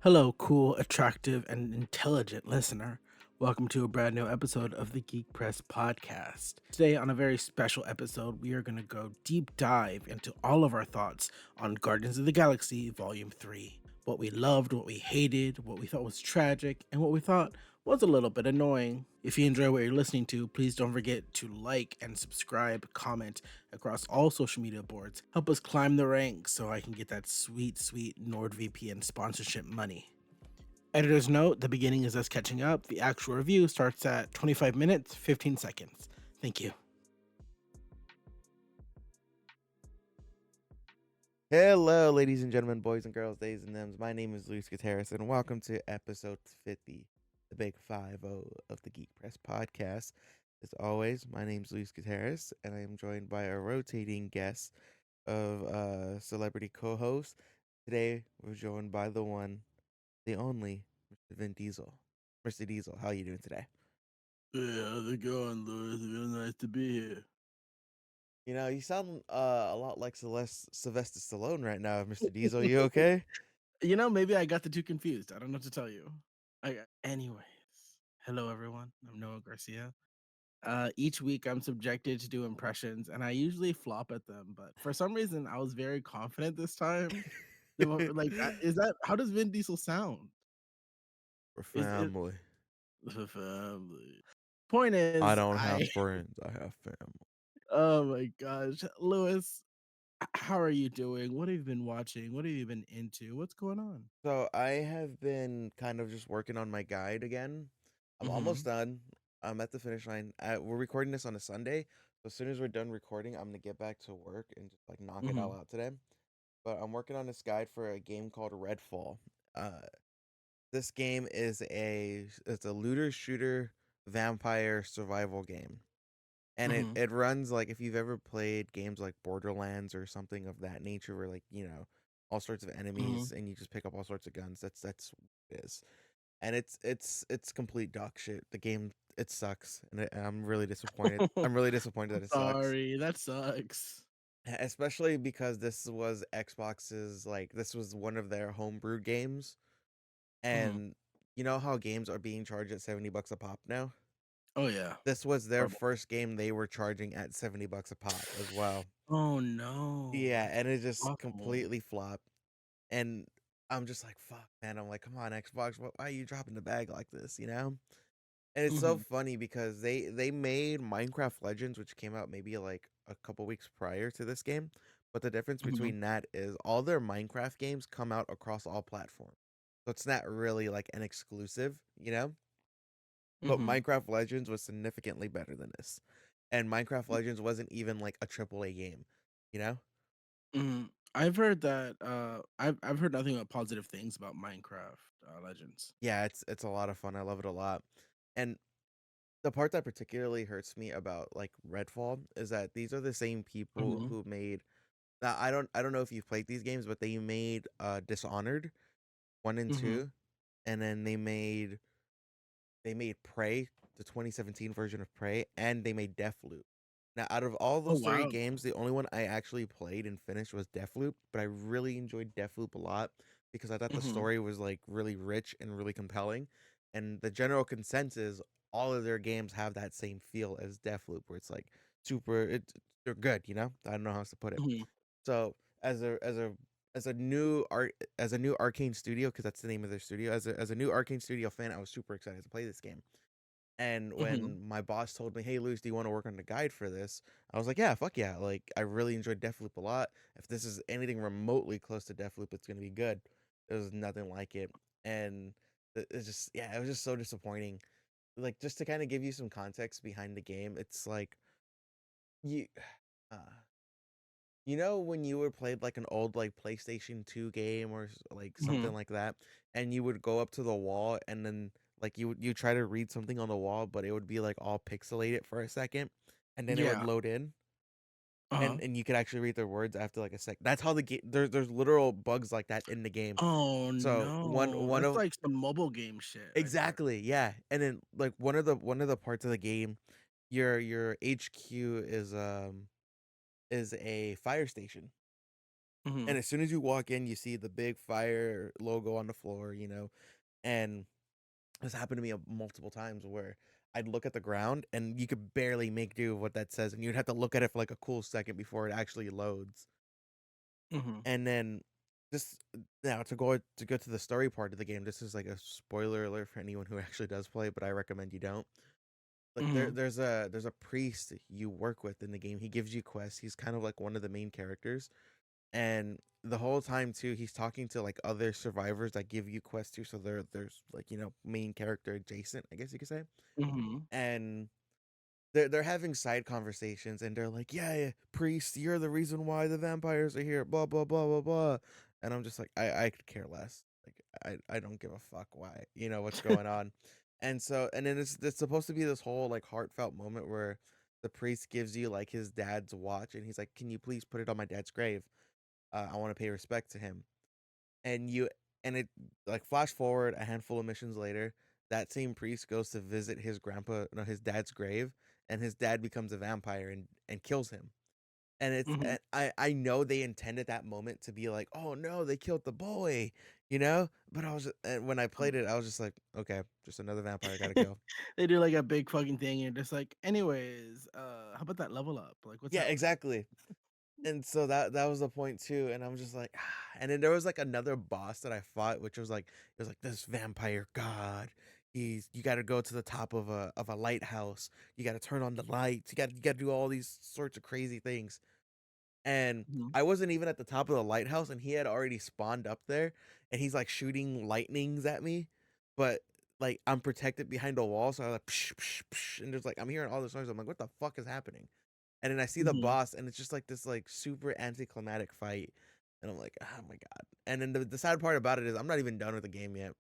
Hello, cool, attractive, and intelligent listener. Welcome to a brand new episode of the Geek Press Podcast. Today, on a very special episode, we are going to go deep dive into all of our thoughts on Guardians of the Galaxy Volume 3. What we loved, what we hated, what we thought was tragic, and what we thought was a little bit annoying. If you enjoy what you're listening to, please don't forget to like and subscribe, comment across all social media boards. Help us climb the ranks so I can get that sweet, sweet NordVPN sponsorship money. Editor's note, the beginning is us catching up. The actual review starts at 25 minutes, 15 seconds. Thank you. Hello, ladies and gentlemen, boys and girls, days and thems. My name is Luis Gutierrez, and welcome to episode 50, the big 50 of the Geek Press Podcast. As always, my name is Luis Gutierrez, and I am joined by a rotating guest of celebrity co-host. Today, we're joined by the one, the only, Mr. Vin Diesel. Mr. Diesel, how are you doing today? Yeah, how's it going, Louis? Real nice to be here. You know, you sound a lot like Sylvester Stallone right now, Mr. Diesel. You okay? Maybe I got the two confused. I don't know what to tell you. Anyways, hello everyone. I'm Noah Garcia. Each week I'm subjected to do impressions, and I usually flop at them. But for some reason, I was very confident this time. Is that how does Vin Diesel sound? For Is it family. the family? Point I is, don't have friends. I have family. oh my gosh, Lewis, how are you doing? What have you been watching? What have you been into? What's going on? So I have been kind of just working on my guide again. I'm almost Mm-hmm. done. I'm at the finish line. We're recording this on a Sunday. So as soon as we're done recording, I'm gonna get back to work and just like knock it Mm-hmm. all out today. But I'm working on this guide for a game called Redfall. This game is it's a looter shooter vampire survival game. And it, Mm-hmm. it runs like if you've ever played games like Borderlands or something of that nature where like, all sorts of Mm-hmm. enemies and you just pick up all sorts of guns. That's what it is. And it's complete dog shit. The game it sucks and I'm really disappointed. I'm really disappointed that it sucks. Sorry, that sucks. Especially because this was one of their homebrew games Mm-hmm. and you know how games are being charged at $70 a pop now? Oh yeah. This was their Horrible. first game they were charging at $70 a pop as well. Oh no, Yeah, that's and it just awful. completely flopped. And I'm just like, fuck, man. I'm like, come on, Xbox, why are you dropping the bag like this, you know? And it's so Mm-hmm. funny because they made Minecraft Legends, which came out maybe like a couple weeks prior to this game. But the difference Mm-hmm. between that is all their Minecraft games come out across all platforms. So it's not really like an exclusive, you know? But Mm-hmm. Minecraft Legends was significantly better than this. And Minecraft Legends wasn't even like a AAA game, you know? Mm-hmm. I've heard that. I've heard nothing but positive things about Minecraft Legends. Yeah, it's a lot of fun. I love it a lot. And the part that particularly hurts me about like Redfall is that these are the same people Mm-hmm. who made now I don't know if you've played these games, but they made Dishonored 1 and Mm-hmm. 2 and then they made Prey, the 2017 version of Prey, and they made Deathloop. Now, out of all Oh those three wow. games, the only one I actually played and finished was Deathloop, but I really enjoyed Deathloop a lot because I thought the Mm-hmm. story was like really rich and really compelling. And the general consensus, all of their games have that same feel as Deathloop, where it's like they're good, you know? I don't know how else to put it. Mm-hmm. So as a new Arcane studio, because that's the name of their studio, as a new Arcane studio fan, I was super excited to play this game. And Mm-hmm. when my boss told me, "Hey, Luis, do you want to work on the guide for this?" I was like, "Yeah, fuck yeah!" Like, I really enjoyed Deathloop a lot. If this is anything remotely close to Deathloop, it's gonna be good. There was nothing like it, and it's just yeah, it was just so disappointing. Like, just to kind of give you some context behind the game, it's like you, uh, when you would play like an old like PlayStation 2 game or like Mm-hmm. something like that, and you would go up to the wall and then like you try to read something on the wall, but it would be like all pixelated for a second, and then it would Yeah. load in, Uh-huh. and you could actually read the words after like a sec. That's how the game. There's literal bugs like that in the game. Oh So no, one that's of like some mobile game shit right there. exactly, yeah, and then like one of the parts of the game, your HQ is a fire station. Mm-hmm. And as soon as you walk in, you see the big fire logo on the floor, and this happened to me multiple times where I'd look at the ground and you could barely make do with what that says, and you'd have to look at it for like a cool second before it actually loads. Mm-hmm. And then this now to go to the story part of the game. This is like a spoiler alert for anyone who actually does play, but I recommend you don't. Like Mm-hmm. there's a priest you work with in the game. He gives you quests. He's kind of like one of the main characters, and the whole time too, he's talking to like other survivors that give you quests too. So there's like main character adjacent, I guess you could say, Mm-hmm. and they're having side conversations, and they're like, yeah, yeah, priest, you're the reason why the vampires are here, blah blah blah blah blah. And I'm just like, I could care less. Like I don't give a fuck why, what's going on. And then it's supposed to be this whole like heartfelt moment where the priest gives you like his dad's watch, and he's like, can you please put it on my dad's grave? I want to pay respect to him. And you and it like flash forward a handful of missions later, that same priest goes to visit his grandpa, no, his dad's grave, and his dad becomes a vampire and kills him. And I know they intended that moment to be like, oh no, they killed the boy, But and when I played it, I was just like, okay, just another vampire gotta Mm-hmm. go. They do like a big fucking thing, and just like, anyways, how about that level up? Like, what's Yeah, happening? exactly. And so that was the point too, and I'm just like, and then there was like another boss that I fought, which was like, it was like this vampire god. You got to go to the top of a lighthouse. You got to turn on the lights. You got to do all these sorts of crazy things. And Mm-hmm. I wasn't even at the top of the lighthouse, and he had already spawned up there, and he's like shooting lightnings at me, but like I'm protected behind a wall, so I was like, psh, psh, psh, and there's like I'm hearing all this noise. I'm like, what the fuck is happening? And then I see the Mm-hmm. boss, and it's just like this like super anticlimactic fight, and I'm like, oh my god. And then the sad part about it is I'm not even done with the game yet.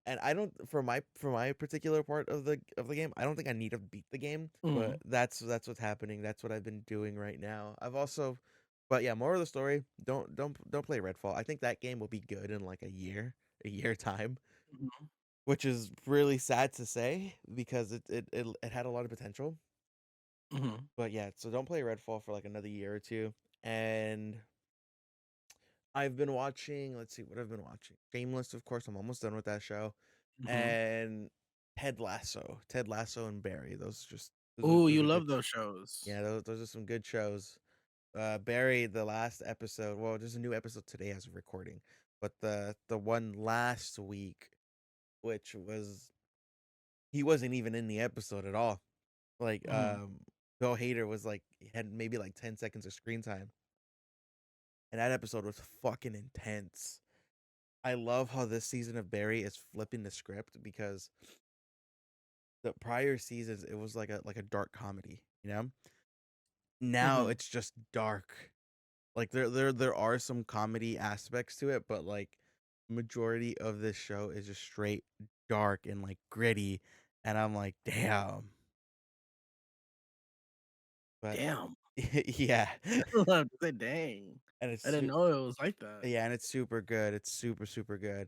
And I don't for my particular part of the game, I don't think I need to beat the game, Mm-hmm. but that's what's happening. That's what I've been doing right now. I've also, but yeah, more of the story. Don't play Redfall. I think that game will be good in like a year time, Mm-hmm. which is really sad to say because it had a lot of potential. Mm-hmm. But yeah, so don't play Redfall for like another year or two. And I've been watching, let's see what I've been watching. Shameless, of course, I'm almost done with that show. Mm-hmm. And Ted Lasso. Ted Lasso and Barry. Oh, Those you are good. love those shows. Yeah, those are some good shows. Barry, the last episode, well, there's a new episode today as of recording. But the one last week, which was he wasn't even in the episode at all. Like Mm-hmm. Bill Hader was like had maybe like 10 seconds of screen time, and that episode was fucking intense. I love how this season of Barry is flipping the script because the prior seasons it was like a dark comedy, Now Mm-hmm. it's just dark. Like there are some comedy aspects to it, but like majority of this show is just straight dark and like gritty, and I'm like, damn. But Damn. yeah, I have to say, dang. and I didn't know it was like that. yeah, and it's super good. It's super good.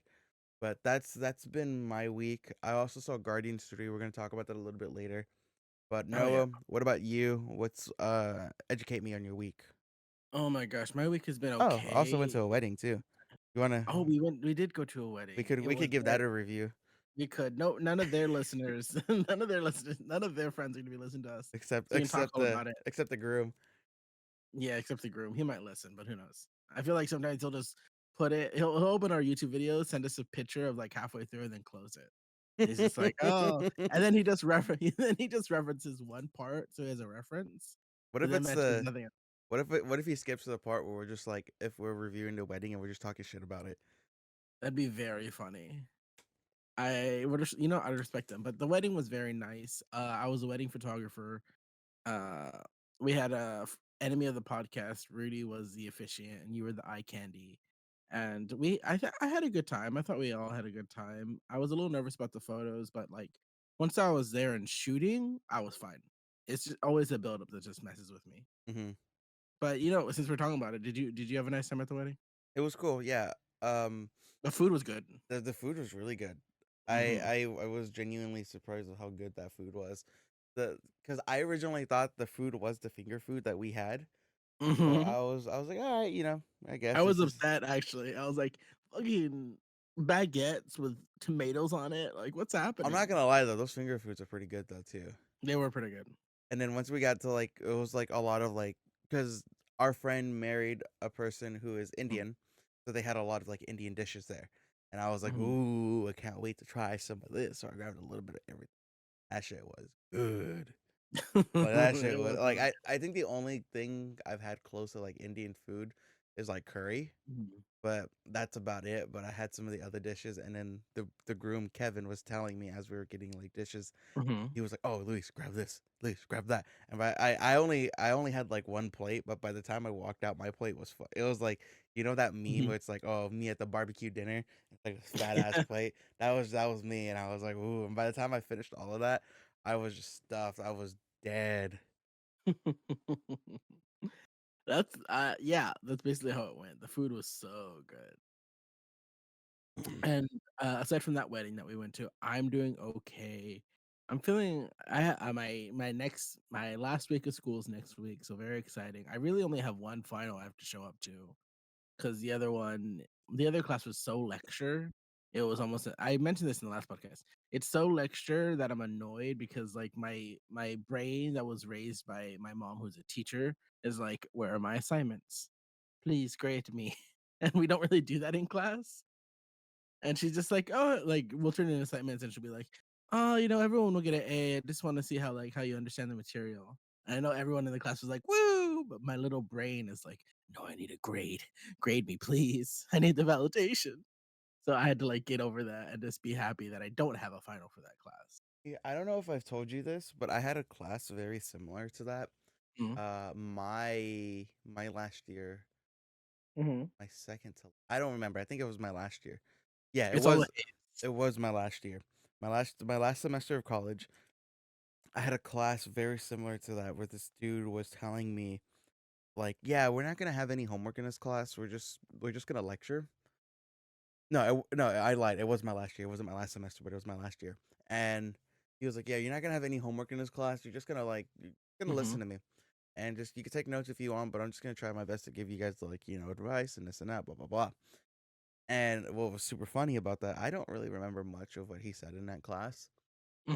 But that's been my week. I also saw Guardians 3. We're gonna talk about that a little bit later. But Oh yeah. Noah, what about you? What's educate me on your week? Oh my gosh, my week has been Oh, I also went to okay. a wedding too. You wanna Oh, we did go to a wedding. It we could was give that very a review. we could. No, none of their listeners, none of their friends are gonna be listening to us. Except So we can talk all about it. except the groom. Yeah, except the groom. He might listen, but who knows? I feel like sometimes he'll just put it. He'll open our YouTube video, send us a picture of like halfway through, and then close it. And he's just like, oh, and then he just then he just references one part, so he has a reference, What but if then it's mentions the nothing else. what if he skips to the part where we're just like if we're reviewing the wedding and we're just talking shit about it? That'd be very funny. I would, I respect them, but the wedding was very nice. I was a wedding photographer. Uh, we had enemy of the podcast. Rudy was the officiant, and you were the eye candy. And I had a good time. I thought we all had a good time. I was a little nervous about the photos, but like once I was there and shooting, I was fine. It's just always a buildup that just messes with me. Hmm. But since we're talking about it, did you have a nice time at the wedding? It was cool. Yeah. Um, The food was good. the food was really good. Hmm. I was genuinely surprised with how good that food was. The Because I originally thought the food was the finger food that we had, So Hmm. I was like, all right, I guess I was this is. upset actually. I was like, fucking baguettes with tomatoes on it. Like, what's I'm not happening? gonna lie though, those finger foods are pretty good though too. They were pretty good. And then once we got to like, it was like a lot of like, because our friend married a person who is Indian, so they had a lot of like Indian dishes there. And I was like, Mhm. ooh, I can't wait to try some of this. So I grabbed a little bit of everything. That shit was good. Like that shit It was was like really I think the only thing I've had close to like Indian food is like curry, good. Mhm. but that's about it. But I had some of the other dishes, and then the groom Kevin was telling me as we were getting like dishes, Mhm. he was like, "Oh, Luis, grab this. Luis, grab that." And I only had like one plate, but by the time I walked out, my plate was full. It was like that meme Mhm. where it's like, "Oh, me at the barbecue dinner." It's like a fat ass plate. That was me, and I was like, "Ooh!" And by the time I finished all of that, I was just stuffed. I was dead. That's yeah, that's basically how it went. The food was so good. And aside from that wedding that we went to, I'm doing okay. I'm feeling my last week of school is next week, so very exciting. I really only have one final I have to show up to because the other class was so lecture. It was almost I mentioned this in the last podcast. It's so lecture that I'm annoyed because like my brain that was raised by my mom who's a teacher is like, where are my assignments? Please grade me. And we don't really do that in class. And she's just like, "Oh," like, we'll turn in assignments, and she'll be like, "Oh, everyone will get an A. I just wanna see how you understand the material." And I know everyone in the class was like, "Woo!" But my little brain is like, "No, I need a grade. Grade me, please. I need the validation." So I had to, like, get over that and just be happy that I don't have a final for that class. Yeah, I don't know if I've told you this, but I had a class very similar to that. Mhm. My last year, Mhm. my second to I don't remember. I think it was my last year. Yeah, it It's all was it is. it was my last year. My last semester of college, I had a class very similar to that where this dude was telling me like, "Yeah, we're not going to have any homework in this class. We're just going to lecture." No, I lied. It was my last year. It wasn't my last semester, but it was my last year. And he was like, "Yeah, you're not going to have any homework in this class. You're just going to you're going to listen Mhm. to me. And just you can take notes if you want, but I'm just going to try my best to give you guys advice and this and that, blah blah blah." And what was super funny about that, I don't really remember much of what he said in that class.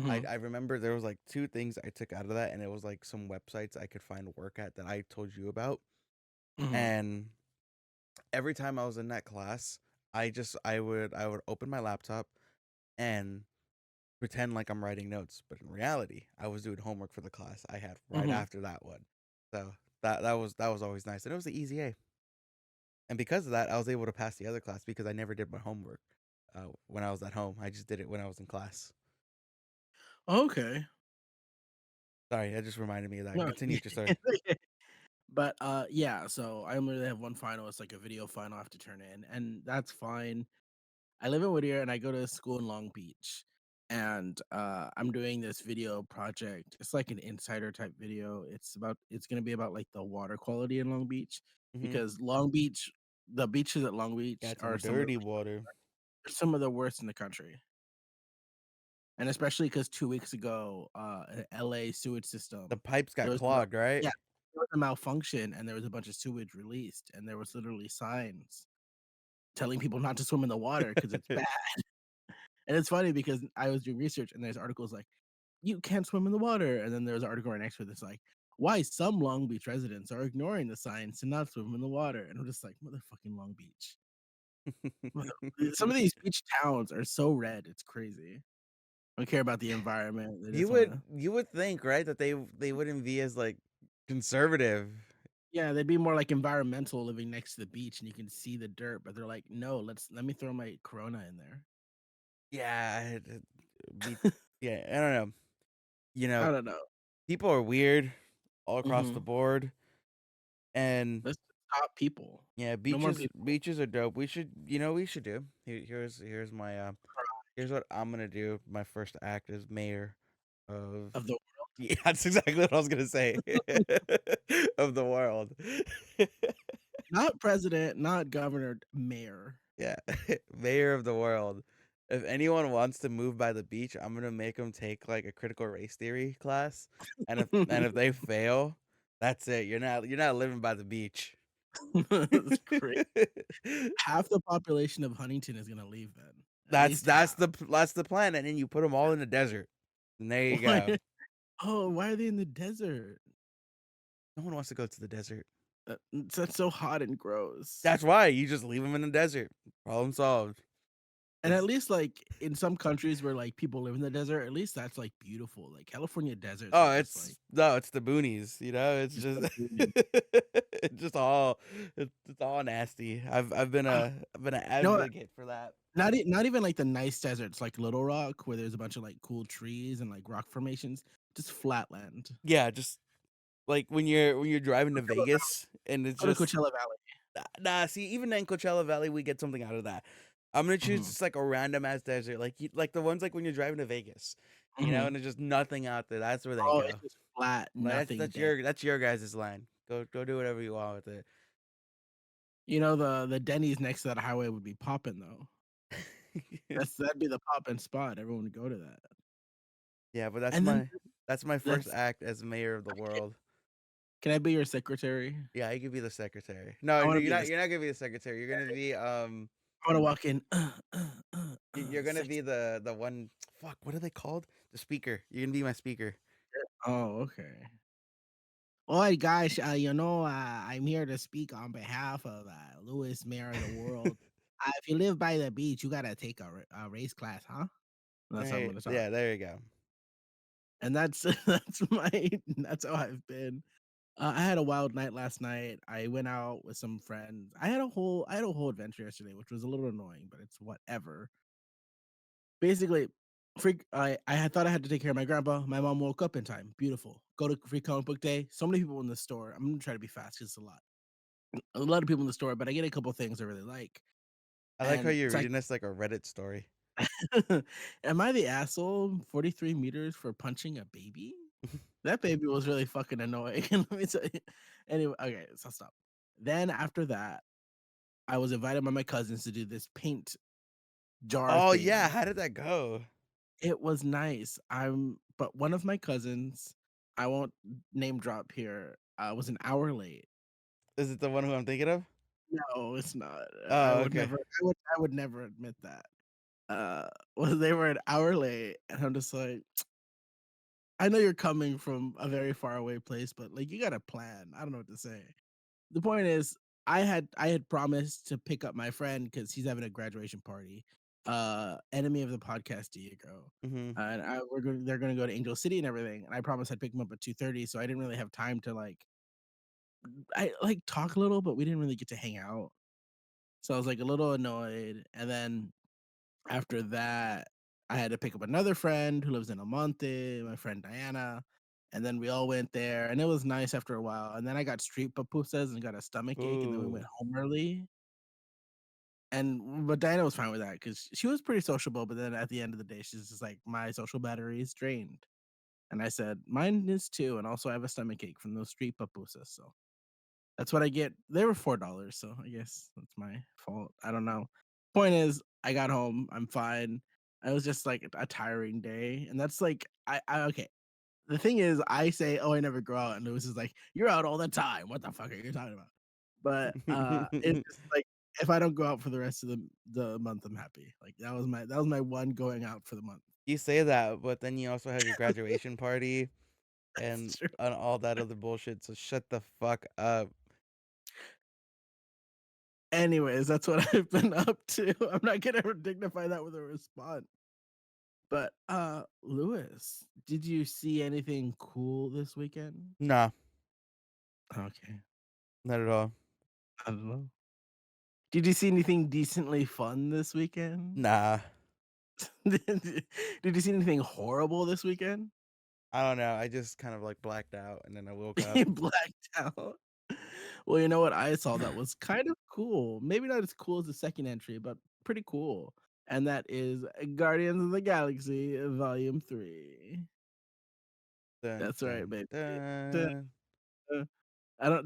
I Mhm. I remember there was like two things I took out of that, and it was like some websites I could find work at that I told you about. Mhm. And every time I was in that class, I would open my laptop and pretend like I'm writing notes, but in reality, I was doing homework for the class I had right Mhm. after that one. So that was always nice, and it was the easy A. And because of that, I was able to pass the other class because I never did my homework when I was at home. I just did it when I was in class. Okay. Sorry, that just reminded me of that. No. Continue with your story. But, yeah, so I only really have one final, it's like a video final I have to turn in, and that's fine. I live in Whittier, and I go to school in Long Beach, and, I'm doing this video project. It's like an insider type video. It's gonna be about, like, the water quality in Long Beach, Hmm. because the beaches at Long Beach Got are some some of dirty water. the worst in the country, and especially because 2 weeks ago, LA sewage The system, pipes there got was a mal clogged, right? yeah, there was a malfunction, and there was a bunch of sewage released, and there was literally signs telling people not to swim in the water because it's bad. And it's funny because I was doing research, and there's articles like, "You can't swim in the water," and then there's an article right next to it that's like, "Why some Long Beach residents are ignoring the signs to not swim in the water," and I'm just like, "Motherfucking Long Beach." Mother Some of these beach towns are so red, it's crazy. Don't care about the environment, they you just would wanna you would think, right, that they wouldn't be as like conservative. yeah, they'd be more like environmental living next to the beach, and you can see the dirt, but they're like, "No, let me throw my Corona in there." Yeah, be yeah, I don't know. You I know, don't know. people are weird all across the Mhm. board, and Let's stop people. yeah, No more beaches people beaches are dope. We should do. Here's my here's what I'm gonna do. My first act as mayor of of the yeah, that's exactly what I was gonna say. Of the world. not president, not governor, mayor. Yeah, mayor of the world. If anyone wants to move by the beach, I'm gonna make them take like a critical race theory class, and if they fail, That's it. You're not living by the beach. It's great. Half the population of Huntington is gonna leave then. At That's least that's half. the that's the plan, and then you put them all in the desert, and there you go. Why oh, why are they in the desert? No one wants to go to the desert. That's so hot and gross. That's why you just leave them in the desert. Problem solved. And at It's least, like, in some countries where, like, people live in the desert, at least that's, like, beautiful. Like, California deserts are oh, just, like, it's the boonies. It's just just so booming. it's just all it's all nasty. I've been an You know what? advocate for that. Not even, like, the nice deserts like Little Rock, where there's a bunch of, like, cool trees and, like, rock formations, just flat land. Yeah, just like when you're driving to Coachella Valley. Vegas and it's Go to just Coachella Valley. nah. See, even in Coachella Valley, we get something out of that. I'm gonna choose Mhm, just like a random ass desert, like the ones like when you're driving to Vegas, mhm. and there's just nothing out there. That's where they Oh, go. it's just flat, Like nothing there. that's your guys' line. Go do whatever you want with You know, the Denny's next to that highway would be popping, though. it. That'd be the poppin' spot, everyone would go to that. Yeah, but And then that's my first that's act as mayor of the okay, world. can I be your secretary? Yeah, you could be the secretary. No, I no, wanna you're be the not. You're not gonna be the secretary. You're gonna be I wanna walk in, you're gonna sex be the one. Fuck, what are they called? The speaker. You're gonna be my speaker. oh, okay. Alright, guys, I'm here to speak on behalf of, Louis, mayor of the world. If you live by the beach, you gotta take a race class, huh? That's how I'm Hey, gonna talk. yeah, there you go. And that's that's how I've been. I had a wild night last night. I went out with some friends. I had a whole adventure yesterday, which was a little annoying, but it's whatever. Basically, I had thought I had to take care of my grandpa. My mom woke up in time. Beautiful. Go to free comic book day. So many people in the store. I'm gonna try to be fast 'cause it's a lot. A lot of people in the store, but I get a couple things I really like. I like how And you're it's like, reading this like a Reddit story. am I the asshole 43 meters for punching a baby? That baby was really fucking annoying. Let me tell you. Anyway, okay, so stop. Then after that, I was invited by my cousins to do this paint jar Oh yeah, thing. how did that go? It was nice. But one of my cousins, I won't name drop here, was an hour late. Is it the one who I'm thinking of? No, it's not. Oh, okay. I would never admit that. Well, they were an hour late, and I'm just like, I know you're coming from a very far away place, but like you got a plan. I don't know what to say. The point is, I had promised to pick up my friend because he's having a graduation party. Enemy of the podcast, Diego. Mhm. And they're gonna go to Angel City and everything. And I promised I'd pick him up at 2:30, so I didn't really have time to I like talk a little, but we didn't really get to hang out. So I was like a little annoyed. And then after that, I had to pick up another friend who lives in Amonte, my friend Diana. And then we all went there, and it was nice after a while. And then I got street pupusas and got a stomach ache, and then we went Ooh. home early. But Diana was fine with that because she was pretty sociable. But then at the end of the day, she's just like, "My social battery is drained," and I said, "Mine is too." And also, I have a stomach ache from those street pupusas, so that's what I get. They were $4, so I guess that's my fault. I don't know. Point is, I got home. I'm fine. It was just like a tiring day, and that's like I okay. The thing is, I say, "Oh, I never go out," and Lewis is like, "You're out all the time. What the fuck are you talking about?" But it's just like if I don't go out for the rest of the month, I'm happy. Like that was my one going out for the month. You say that, but then you also have your graduation party That's and true. all that other bullshit, so shut the fuck up. Anyways, that's what I've been up to. I'm not gonna dignify that with a response. But, Lewis, did you see anything cool this weekend? Nah, Okay, not at all. I don't know. Did you see anything decently fun this weekend? Nah, Did you see anything horrible this weekend? I don't know, I just kind of, like, blacked out, and then I woke up. You blacked out? Well, you know what I saw that was kind of cool. Maybe not as cool as the second entry, but pretty cool, and that is Guardians of the Galaxy Volume 3. Dun, That's right, dun, baby. Duh, dun. duh.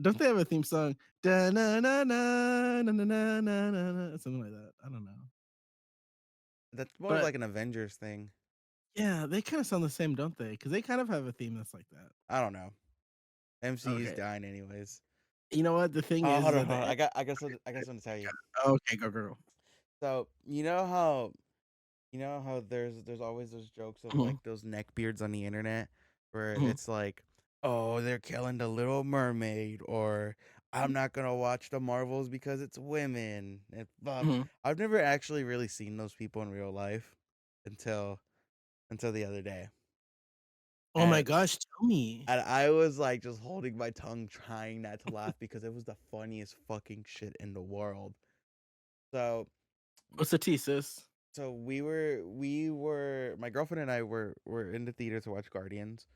Don't they have a theme song? Da na na na na na na na na na something like that. I don't know. That's more of But like an Avengers thing. yeah, they kinda sound the same, don't they? Because they kind of have a theme that's like that. I don't know. MCU's Okay. dying anyways. You know what? The thing Oh, is hold on, that hold on. I got something to tell you. okay, go. So you know how there's always those jokes of Mhm, like those neck beards on the internet where mhm, it's like, oh, they're killing the Little Mermaid, or I'm not gonna watch the Marvels because it's women. And fuck, mhm. I've never actually really seen those people in real life until the other day, Oh my and gosh, tell me. I was like just holding my tongue, trying not to laugh because it was the funniest fucking shit in the world. So What's the tea, sis? we were my girlfriend and I were in the theater to watch Guardians,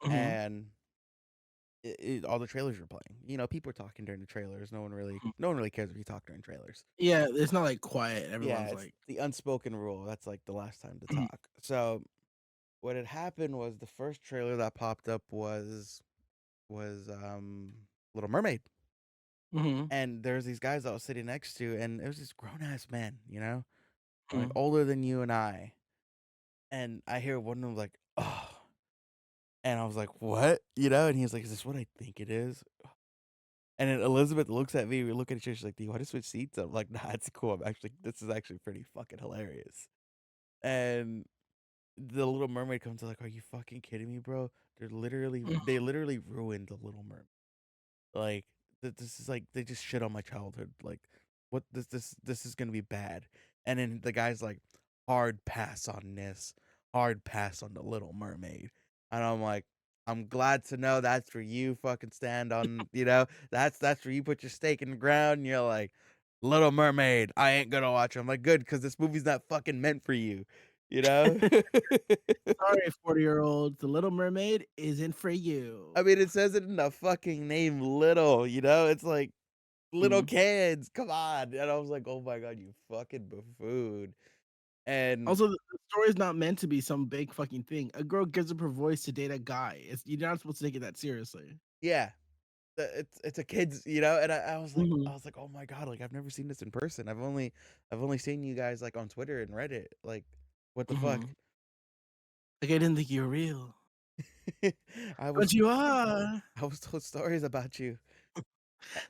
Mhm, and all the trailers were playing. You know, people are talking during the trailers. No one really cares if you talk during trailers. yeah, it's not like quiet. Yeah, Everyone's it's like, the unspoken rule. That's like the last time to mhm, talk. So what had happened was the first trailer that popped up was Little Mermaid. mhm, And there's these guys I was sitting next to, and it was this grown ass man, like mhm. older than you and I. And I hear one of them like, oh, and I was like, what? And he's like, is this what I think it is? And then Elizabeth looks at me, we look at each other, she's like, do you want to switch seats? I'm like, nah, it's cool. This is actually pretty fucking hilarious. And the Little Mermaid comes to like, are you fucking kidding me, bro? Mhm. They literally ruined the Little Mermaid. Like, this is like, they just shit on my childhood. Like, what this is gonna be bad. And then the guy's like, hard pass on this, hard pass on the Little Mermaid. And I'm like, I'm glad to know that's where you fucking stand on, that's where you put your stake in the ground and you're like, Little Mermaid, I ain't gonna watch it. I'm like, good, because this movie's not fucking meant for you, you know? Sorry, 40-year-olds, The Little Mermaid isn't for I you. mean, it says it in the fucking name, little, It's like little Mhm. kids, come on. And I was like, oh my god, you fucking buffoon. And Also, the story's not meant to be some big fucking thing. A girl gives up her voice to date a guy. You're not supposed to take it that seriously. yeah, it's a kids, and I was like, Mhm, oh my god, like I've never seen this in person. I've only seen you guys like on Twitter and Reddit. Like, what the fuck? mhm. Like, I didn't think you were real, I but was you are. I was told stories about you.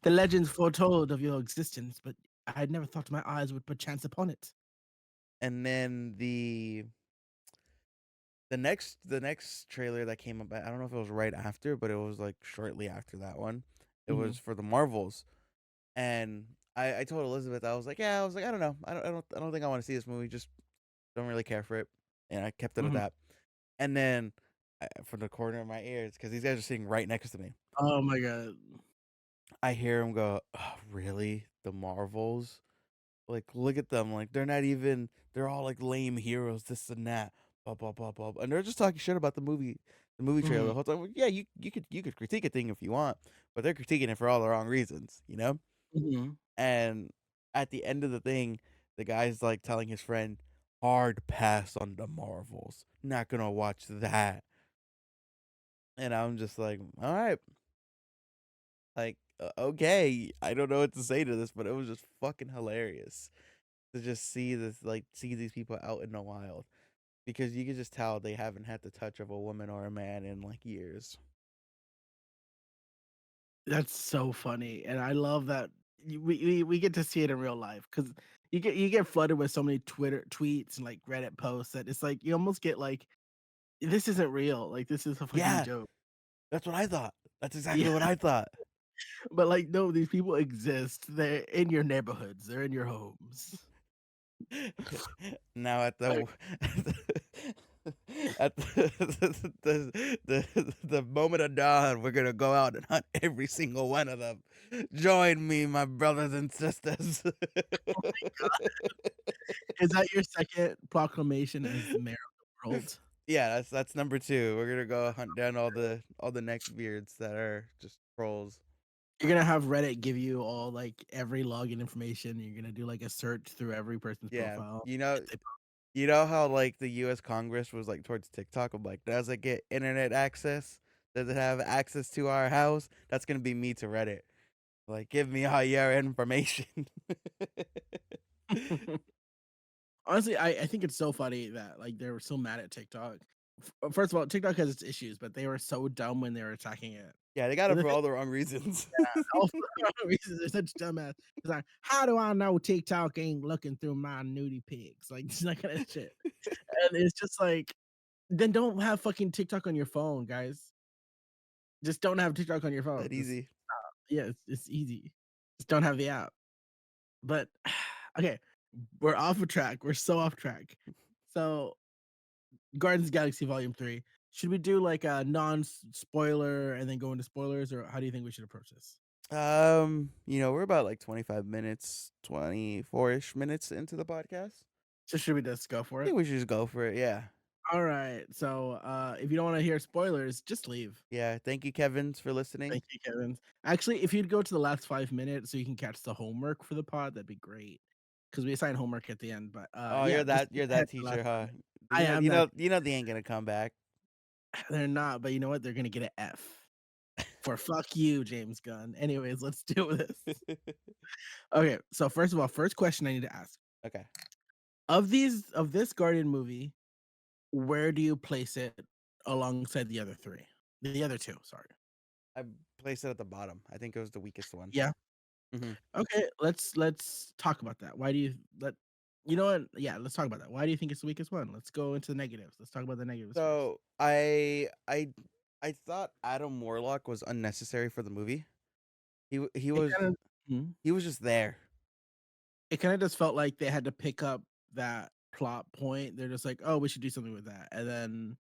The legends foretold of your existence, but I had never thought my eyes would put chance upon it. And then the next trailer that came up, I don't know if it was right after, but it was like shortly after that one. It was Mhm, for the Marvels. And I told Elizabeth, I was like, yeah, I was like, I don't know. I don't think I want to see this movie. Just don't really care for it. And I kept it at mhm. that. And then from the corner of my ears, because these guys are sitting right next to me, Oh my god. I hear him go, oh, really? The Marvels? Like, look at them. Like, they're all like lame heroes, this and that. Blah blah blah blah. And they're just talking shit about the movie trailer the Mhm, whole time. Well, yeah, you could critique a thing if you want, but they're critiquing it for all the wrong reasons. mhm. And at the end of the thing, the guy's like telling his friend, hard pass on the Marvels. Not gonna watch that. And I'm just like, all right, like, okay. I don't know what to say to this, but it was just fucking hilarious to just see these people out in the wild because you can just tell they haven't had the touch of a woman or a man in like years. That's so funny, and I love that we get to see it in real life because you get flooded with so many Twitter tweets and, like, Reddit posts that it's like, you almost get like, "This isn't real, like, this is a fucking Yeah, joke." that's what I thought. That's exactly what Yeah, I thought. but, like, no, these people exist. They're in your neighborhoods, they're in your homes. Now Like, at the moment of dawn, we're gonna go out and hunt every single one of them. Join me, my brothers and sisters. is that your second proclamation as the mayor of the world? Yeah, that's number two. We're gonna go hunt down all the neckbeards that are just trolls. You're gonna have Reddit give you all, like, every login information, you're gonna do, like, a search through every person's Yeah, profile. you know how like the U.S. Congress was like towards TikTok. I'm like, does it get internet access? Does it have access to our house? That's gonna be me to Reddit. Like, give me all your information. Honestly, I think it's so funny that, like, they were so mad at TikTok. First of all, TikTok has its issues, but they were so dumb when they were attacking it. Yeah, they got But it the for thing all the wrong reasons. also reasons they're such dumbass. It's like, how do I know TikTok ain't looking through my nudie pics? Like, it's that kind of shit. And it's just like, then don't have fucking TikTok on your phone, guys. Just don't have TikTok on your phone. That Just easy. yeah, it's easy. Just don't have the app. But okay, we're off of track. We're so off track. So Guardians of the Galaxy Volume 3. Should we do like a non-spoiler and then go into spoilers, or how do you think we should approach this? We're about like 25 minutes, 24-ish minutes into the podcast. So should we just go for I it? think we should just go for it. Yeah. All right. So if you don't want to hear spoilers, just leave. Yeah. Thank you, Kevins, for listening. Thank you, Kevin. Actually, if you'd go to the last 5 minutes so you can catch the homework for the pod, that'd be great. Because we assign homework at the end. But Oh, yeah, just skip you're ahead that to the last teacher, 5 huh? minutes. I am that. They ain't gonna come back. They're not, but you know what? They're gonna get an F for fuck you, James Gunn. Anyways, let's do this. Okay, so first of all, first question I need to ask. Okay. Of this Guardian movie, where do you place it alongside the other three? The other two, sorry. I placed it at the bottom. I think it was the weakest one. Yeah. hmm Okay, let's talk about that. Why do you let you know what? Yeah, let's talk about that. Why do you think it's the weakest one? Let's go into the negatives. Let's talk about the negatives first. So I thought Adam Warlock was unnecessary for the movie. He It was kind of he was just there. it kind of just felt like they had to pick up that plot point. They're just like, oh, we should do something with that, and then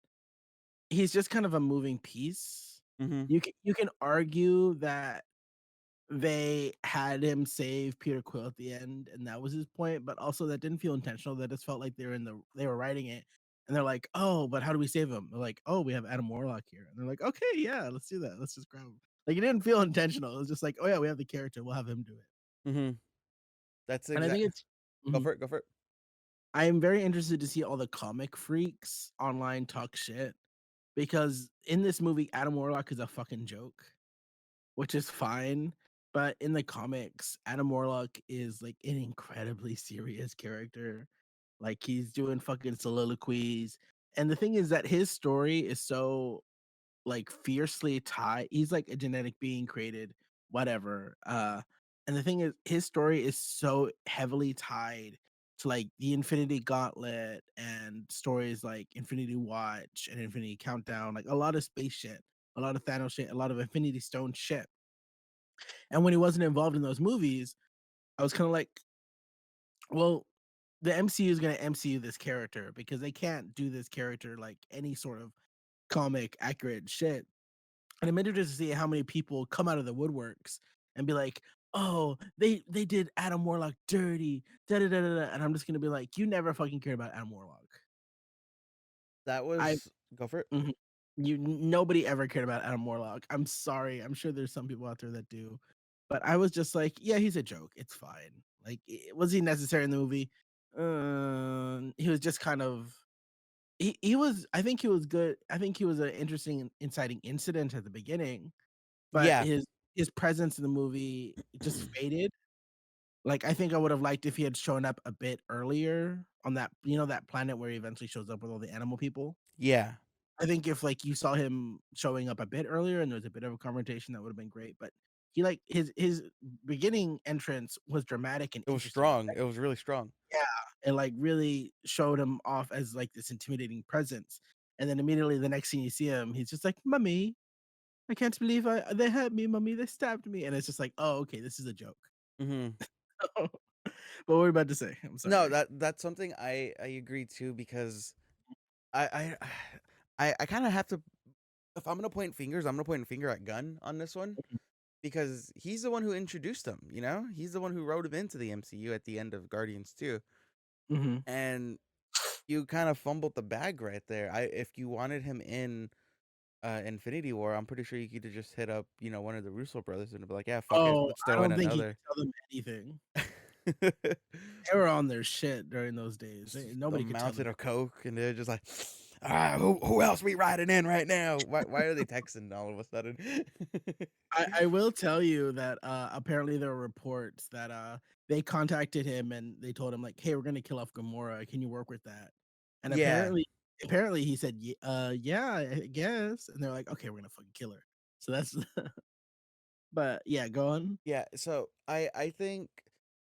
he's just kind of a moving piece. hmm You can argue that they had him save Peter Quill at the end, and that was his point, but also that didn't feel intentional. That just felt like they were writing it, and they're like, "Oh, but how do we save him?" They're like, "Oh, we have Adam Warlock here," and they're like, "Okay, yeah, let's do that. Let's just grab him." Like it didn't feel intentional. It was just like, "Oh yeah, we have the character. We'll have him do it." hmm That's And I think exact. it's. Go Mhm. for it. Go for it. I am very interested to see all the comic freaks online talk shit because in this movie, Adam Warlock is a fucking joke, which is fine. But in the comics, Adam Warlock is like an incredibly serious character. Like he's doing fucking soliloquies. And the thing is that his story is so like fiercely tied. He's like a genetic being created, whatever. And the thing is, his story is so heavily tied to like the Infinity Gauntlet and stories like Infinity Watch and Infinity Countdown, like a lot of space shit, a lot of Thanos shit, a lot of Infinity Stone shit. And when he wasn't involved in those movies, I was kind of like, well, the MCU is going to MCU this character because they can't do this character like any sort of comic accurate shit. And I'm interested to see how many people come out of the woodworks and be like, "Oh, they did Adam Warlock dirty." Da, da, da, da, da. And I'm just gonna be like, "You never fucking cared about Adam Warlock. That I was go for it. mhm. Nobody ever cared about Adam Warlock. I'm sorry. I'm sure there's some people out there that do, but I was just like, yeah, he's a joke. It's fine. Like, was he necessary in the movie? He was just kind of. He was. I think he was good. I think he was an interesting, inciting incident at the beginning, but Yeah. his presence in the movie just faded. Like, I think I would have liked if he had shown up a bit earlier on that, that planet where he eventually shows up with all the animal people. Yeah. I think if like you saw him showing up a bit earlier and there was a bit of a confrontation, that would have been great. But he like his beginning entrance was dramatic and It was interesting. strong. It was really strong. Yeah, and like really showed him off as like this intimidating presence. And then immediately the next scene you see him, he's just like, "Mummy, I can't believe they hurt me, mummy. They stabbed me." And it's just like, "Oh, okay, this is a joke." hmm But what were you about to say? I'm No, sorry. that's something I agree to because I I I kind of have to. If I'm gonna point fingers, I'm gonna point a finger at Gunn on this one because he's the one who introduced him. He's the one who wrote him into the MCU at the end of Guardians 2, Mhm. and you kind of fumbled the bag right there. If you wanted him in Infinity War, I'm pretty sure you could have just hit up one of the Russo brothers and be like, yeah, fuck it, Oh, let's I throw in don't think he could another. tell them anything. They were on their shit during those days. A Nobody could tell them. mountain of coke, and they're just like, who else we riding in right now? Why are they texting all of a sudden? I will tell you that apparently there were reports that they contacted him and they told him like, "Hey, we're gonna kill off Gamora. Can you work with that?" And Yeah. apparently he said, yeah, I guess. And they're like, okay, we're gonna fucking kill her. So that's, but yeah, go on. Yeah, so I think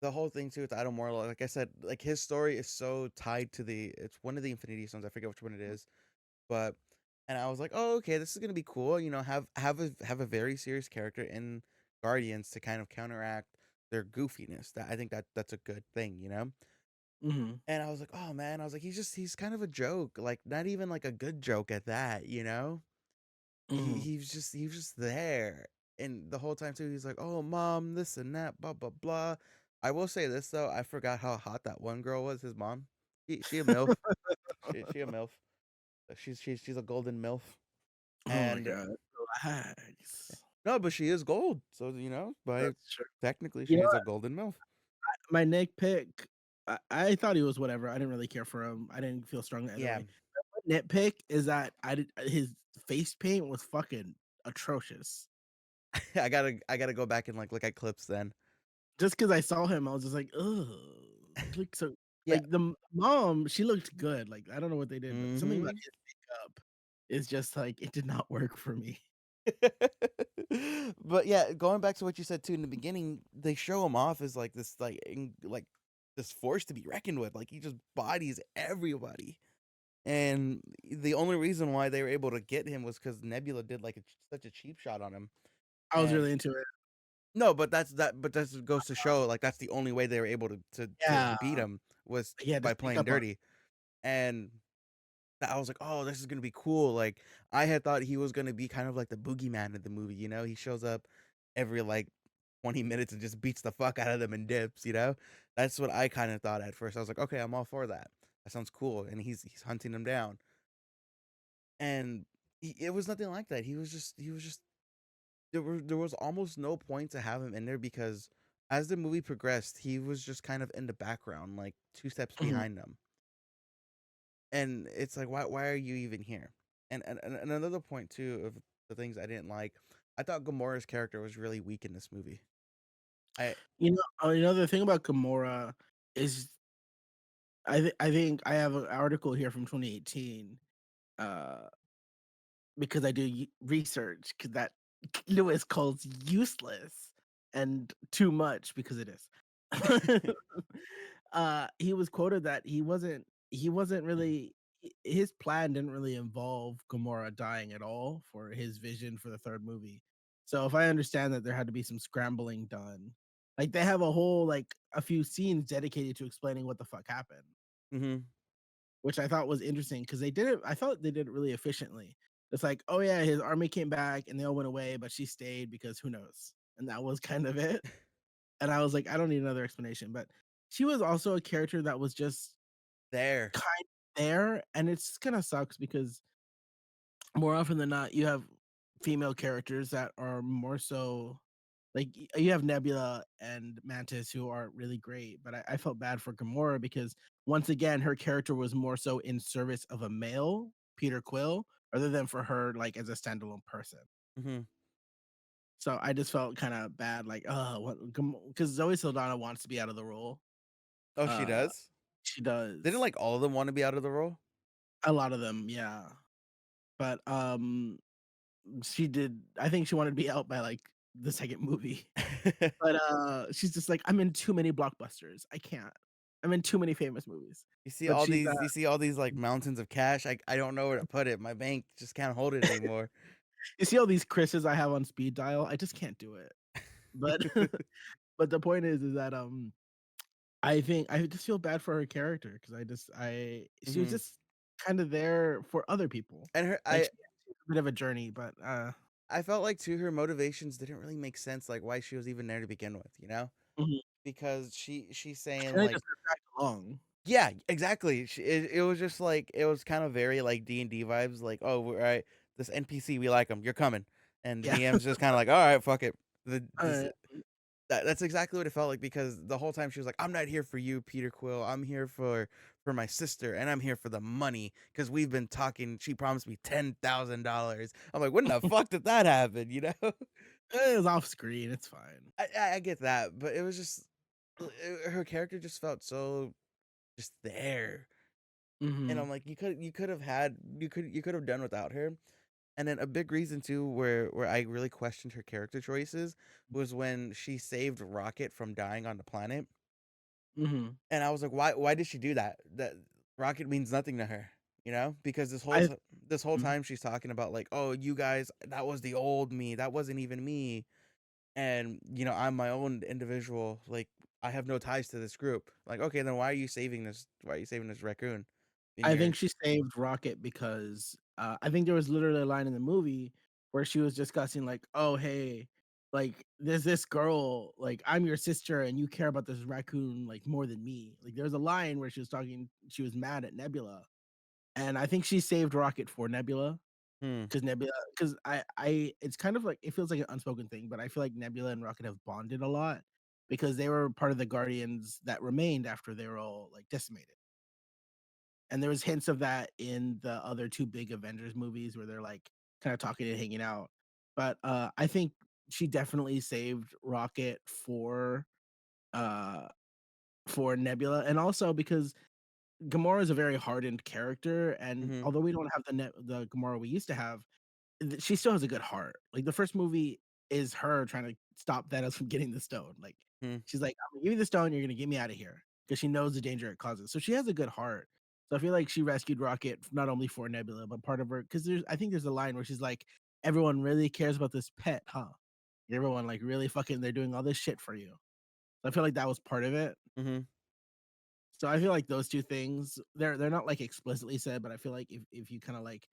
the whole thing too with Adam Warlock, like I said, like his story is so tied to it's one of the Infinity Stones. I forget which one it is, but and I was like, oh, okay, this is gonna be cool. You know, have a very serious character in Guardians to kind of counteract their goofiness. That I think that's a good thing, you know. Hmm. And I was like, oh man, I was like, he's kind of a joke, like not even like a good joke at that, you know. Hmm. He was just there, and the whole time too, he's like, "Oh, mom, this and that, blah blah blah." I will say this though, I forgot how hot that one girl was. His mom, she a milf. She a milf. She's a golden milf, Oh my and god, relax. no, but she is gold. So by That's true. technically, You she know is a what? golden milf. My nitpick, I thought he was whatever. I didn't really care for him. I didn't feel strongly either Yeah, way. My nitpick is that his face paint was fucking atrocious. I gotta go back and like look at clips then. Just because I saw him, I was just like, ugh, he looks so Yeah. like mom, she looked good. Like I don't know what they did, but something about Mm-hmm. his makeup is just like it did not work for me. But yeah, going back to what you said too in the beginning, they show him off as like this like this force to be reckoned with. Like he just bodies everybody. And the only reason why they were able to get him was because Nebula did like such a cheap shot on him. I was And really into it. no, but that goes to show like that's the only way they were able to Yeah, beat him was he had his by playing makeup on. dirty. And I was like, "Oh, this is gonna be cool." Like, I had thought he was gonna be kind of like the boogeyman of the movie. You know, he shows up every like 20 minutes and just beats the fuck out of them and dips. You know, that's what I kind of thought at first. I was like, "Okay, I'm all for that. That sounds cool." And he's hunting them down, and it was nothing like that. He was just there was almost no point to have him in there because as the movie progressed, he was just kind of in the background, like two steps Mhm. behind them. And it's like, why are you even here? And another point too of the things I didn't like, I thought Gamora's character was really weak in this movie. I The thing about Gamora is I think I have an article here from 2018, uh, because I do research because that Lewis calls useless and too much because it is. He was quoted that he wasn't really his plan didn't really involve Gamora dying at all for his vision for the third movie. So if I understand that there had to be some scrambling done, like they have a whole like a few scenes dedicated to explaining what the fuck happened, hmm which I thought was interesting because I thought they did it really efficiently. It's like, oh yeah, his army came back and they all went away, but she stayed because who knows? And that was kind of it. And I was like, I don't need another explanation. But she was also a character that was just there. kind of there. And it's kind of sucks because more often than not, you have female characters that are more so like you have Nebula and Mantis who are really great, but I felt bad for Gamora because once again her character was more so in service of a male, Peter Quill, rather than for her like as a standalone person. hmm So I just felt kind of bad, like, what? Because Zoe Saldana wants to be out of the role. Oh, she Uh, does. she Didn't does like all of them want to be out of the role? a lot of them, yeah. But she did. I think she wanted to be out by like the second movie. But, she's just like, "I'm in too many blockbusters. I can't. I'm in too many famous movies." But she's, You see all these like mountains of cash. I don't know where to put it. My bank just can't hold it anymore. you see all these Chris's I have on speed dial? I just can't do it. But but the point is that, I think I just feel bad for her character because I she was hmm just kinda there for other people. And her Like, she had a bit of a journey, but, I felt like too her motivations didn't really make sense, like why she was even there to begin with, you know? mhm. Because she's saying Kinda like just dragged along. yeah, exactly. It was just like it was kind of very like D&D vibes. Like, oh, all right, this NPC we like him. You're coming, and the Yeah. DM's just kind of like, all right, fuck it. This Alright. that's exactly what it felt like because the whole time she was like, I'm not here for you, Peter Quill. I'm here for my sister, and I'm here for the money because we've been talking. She promised me $10,000. I'm like, when the fuck did that happen? You know? It was off screen, it's fine. I get that, but it was just her character just felt so just there. And Mm-hmm. I'm like, you could have done without her. And then a big reason too, where I really questioned her character choices, was when she saved Rocket from dying on the planet. Mm-hmm. And I was like, why did she do that? That Rocket means nothing to her, you know? Because I this whole Mhm. time she's talking about like, oh, you guys, that was the old me, that wasn't even me, and I'm my own individual. Like, I have no ties to this group. Like, okay, then why are you saving this? Why are you saving this raccoon? In I your think she saved Rocket because I think there was literally a line in the movie where she was discussing like, "Oh, hey, like there's this girl, like I'm your sister, and you care about this raccoon like more than me." Like there was a line where she was talking, she was mad at Nebula, and I think she saved Rocket for Nebula hmm, because Nebula, because it's kind of like it feels like an unspoken thing, but I feel like Nebula and Rocket have bonded a lot because they were part of the Guardians that remained after they were all like decimated. And there was hints of that in the other 2 big Avengers movies where they're, like, kinda talking and hanging out. But, I think she definitely saved Rocket uh, for Nebula, and also because Gamora is a very hardened character, and hmm, although we don't have the Gamora we used to have, she still has a good heart. Like the first movie is her trying to stop Thanos from getting the stone. Like hmm. she's like, "I'm gonna give you the stone. You're gonna get me out of here," because she knows the danger it causes. So she has a good heart. So I feel like she rescued Rocket not only for Nebula, but part of her. Because I think there's a line where she's like, "Everyone really cares about this pet, huh? Everyone like really fucking. They're doing all this shit for you." So I feel like that was part of it. Hmm. So I feel like those 2 things, they're not like explicitly said, but I feel like if you kind of like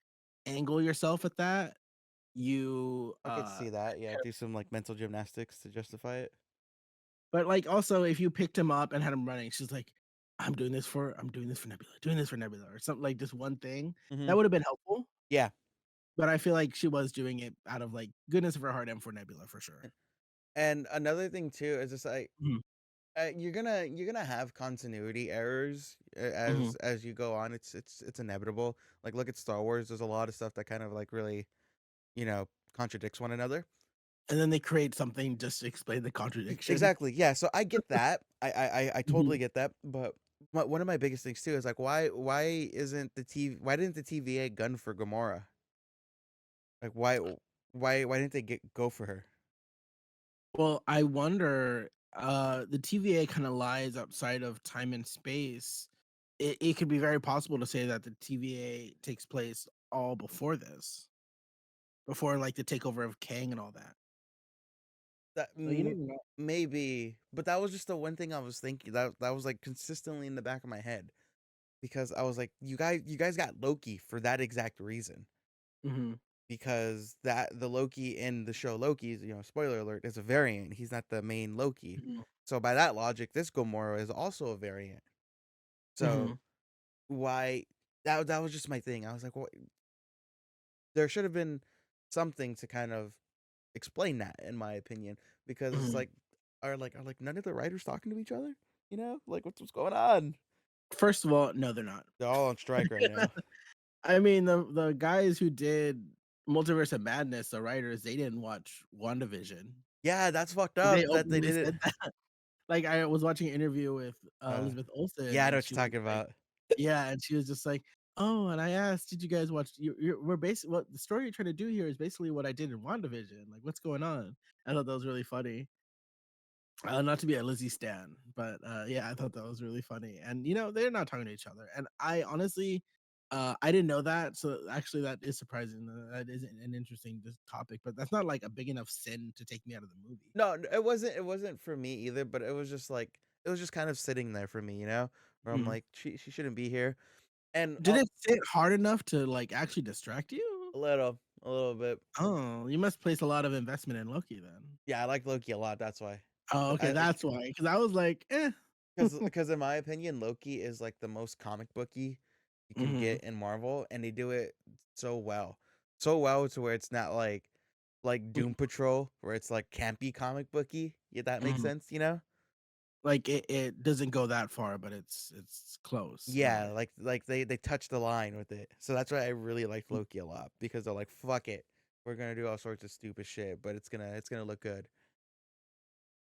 angle yourself at that, you I could see that. Yeah, do some like mental gymnastics to justify it. but like also if you picked him up and had him running, she's like, I'm doing this for Nebula, doing this for Nebula, or something like just one thing Hmm. that would have been helpful. Yeah. But I feel like she was doing it out of like goodness of her heart and for Nebula for sure. And another thing too is just like, Mhm, you're gonna have continuity errors, mhm. as you go on. It's inevitable. Like, look at Star Wars. There's a lot of stuff that kind of like really, contradicts one another. And then they create something just to explain the contradiction. Exactly. Yeah. So I get that. I totally Mhm. get that. But one of my biggest things too is like, why didn't the TVA gun for Gamora? Like, why didn't they go for her? Well, I wonder, the TVA kind of lies outside of time and space. It could be very possible to say that the TVA takes place all before this, before like the takeover of Kang and all that. That So you never know. maybe, but that was just the one thing I was thinking. That was like consistently in the back of my head, because I was like, you guys got Loki for that exact reason. Mhm, Because that the Loki in the show Loki is, spoiler alert, is a variant. He's not the main Loki. mhm, So by that logic, this Gamora is also a variant. So mhm, why that was just my thing. I was like, well, there should have been something to kind of explain that, in my opinion, because it's mhm. like, are none of the writers talking to each other? Like, what's going on? First of all, no, they're not. They're all on strike right now. I mean, the guys who did Multiverse of Madness, the writers, they didn't watch WandaVision. Yeah, that's fucked They up that they openly did it. said that. Like, I was watching an interview with, Uh, Elizabeth Olsen, yeah, I know and what she you're was talking like, about. yeah, and she was just like, "Oh, and I asked, did you guys watch we're basically what the story you're trying to do here is basically what I did in WandaVision. Like, what's going on?" I thought that was really funny. Not to be a Lizzie stan, but, yeah, I thought that was really funny, and, they're not talking to each other, and I honestly, I didn't know that, so actually that is surprising, that is an interesting just topic, but that's not, like, a big enough sin to take me out of the movie. No, it wasn't for me either, but it was just kind of sitting there for me, where I'm Mhm. like, she shouldn't be here. And Did it sit hard enough to, like, actually distract you? a little bit. Oh, you must place a lot of investment in Loki then. Yeah, I like Loki a lot, that's why. Oh, okay, I that's why. Because I was like, "Eh." Because in my opinion, Loki is like the most comic booky you can Mhm, get in Marvel, and they do it so well. So well to where it's not like mhm, Doom Patrol, where it's like campy comic booky. Yeah, that makes mhm. sense? Like, it doesn't go that far, but it's close in a Yeah, way. like they touch the line with it. So that's why I really like Loki a lot, because they're like, fuck it. We're gonna do all sorts of stupid shit, but it's gonna look good.